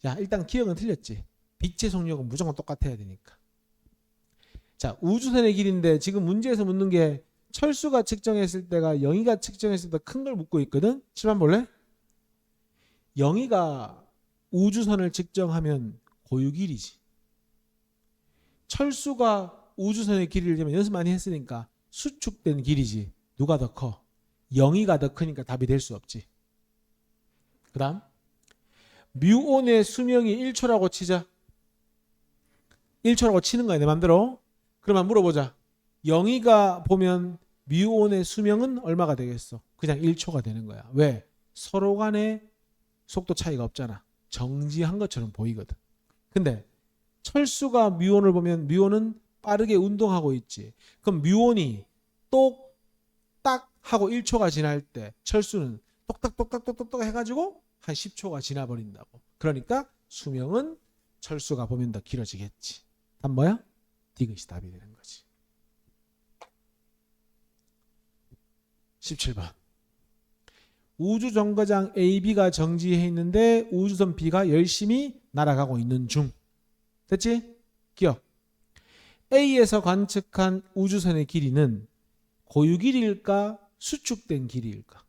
자, 일단 기억은 틀렸지. 빛의 속력은 무조건 똑같아야 되니까. 자, 우주선의 길인데 지금 문제에서 묻는 게 철수가 측정했을 때가 영희가 측정했을 때 큰 걸 묻고 있거든. 7번 볼래? 영희가 우주선을 측정하면 고유길이지. 철수가 우주선의 길이를 재면 연습 많이 했으니까 수축된 길이지. 누가 더 커? 영희가 더 크니까 답이 될 수 없지. 그 다음 뮤온의 수명이 1초라고 치자. 1초라고 치는 거야 내 맘대로. 그러면 물어보자. 영희가 보면 뮤온의 수명은 얼마가 되겠어? 그냥 1초가 되는 거야. 왜? 서로 간에 속도 차이가 없잖아. 정지한 것처럼 보이거든. 근데 철수가 뮤온을 보면 뮤온은 빠르게 운동하고 있지. 그럼 뮤온이 똑딱 하고 1초가 지날 때 철수는 똑딱똑딱똑딱 해가지고 한 10초가 지나버린다고. 그러니까 수명은 철수가 보면 더 길어지겠지. 답 뭐야? 디귿이 답이 되는 거지. 17번. 우주정거장 AB가 정지해 있는데 우주선 B가 열심히 날아가고 있는 중. 됐지? 기억. A에서 관측한 우주선의 길이는 고유 길이일까? 수축된 길이일까?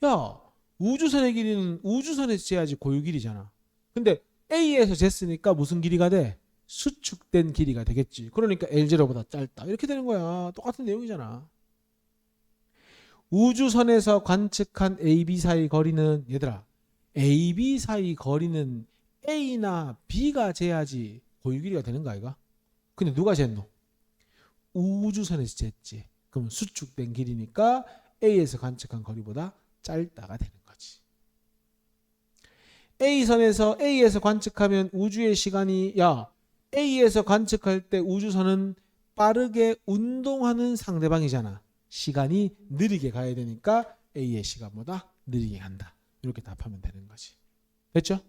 야, 우주선의 길이는 우주선에서 재야지 고유 길이잖아. 근데 A에서 쟀으니까 무슨 길이가 돼? 수축된 길이가 되겠지. 그러니까 L0보다 짧다. 이렇게 되는 거야. 똑같은 내용이잖아. 우주선에서 관측한 AB 사이 거리는 얘들아 AB 사이 거리는 A나 B가 재야지 고유 길이가 되는 거 아이가? 근데 누가 쟀노? 우주선에서 쟀지. 그럼 수축된 길이니까 A에서 관측한 거리보다 짧다가 되는 거지. A선에서 A에서 관측하면 우주의 시간이 A에서 관측할 때 우주선은 빠르게 운동하는 상대방이잖아. 시간이 느리게 가야 되니까 A의 시간보다 느리게 간다. 이렇게 답하면 되는 거지. 됐죠?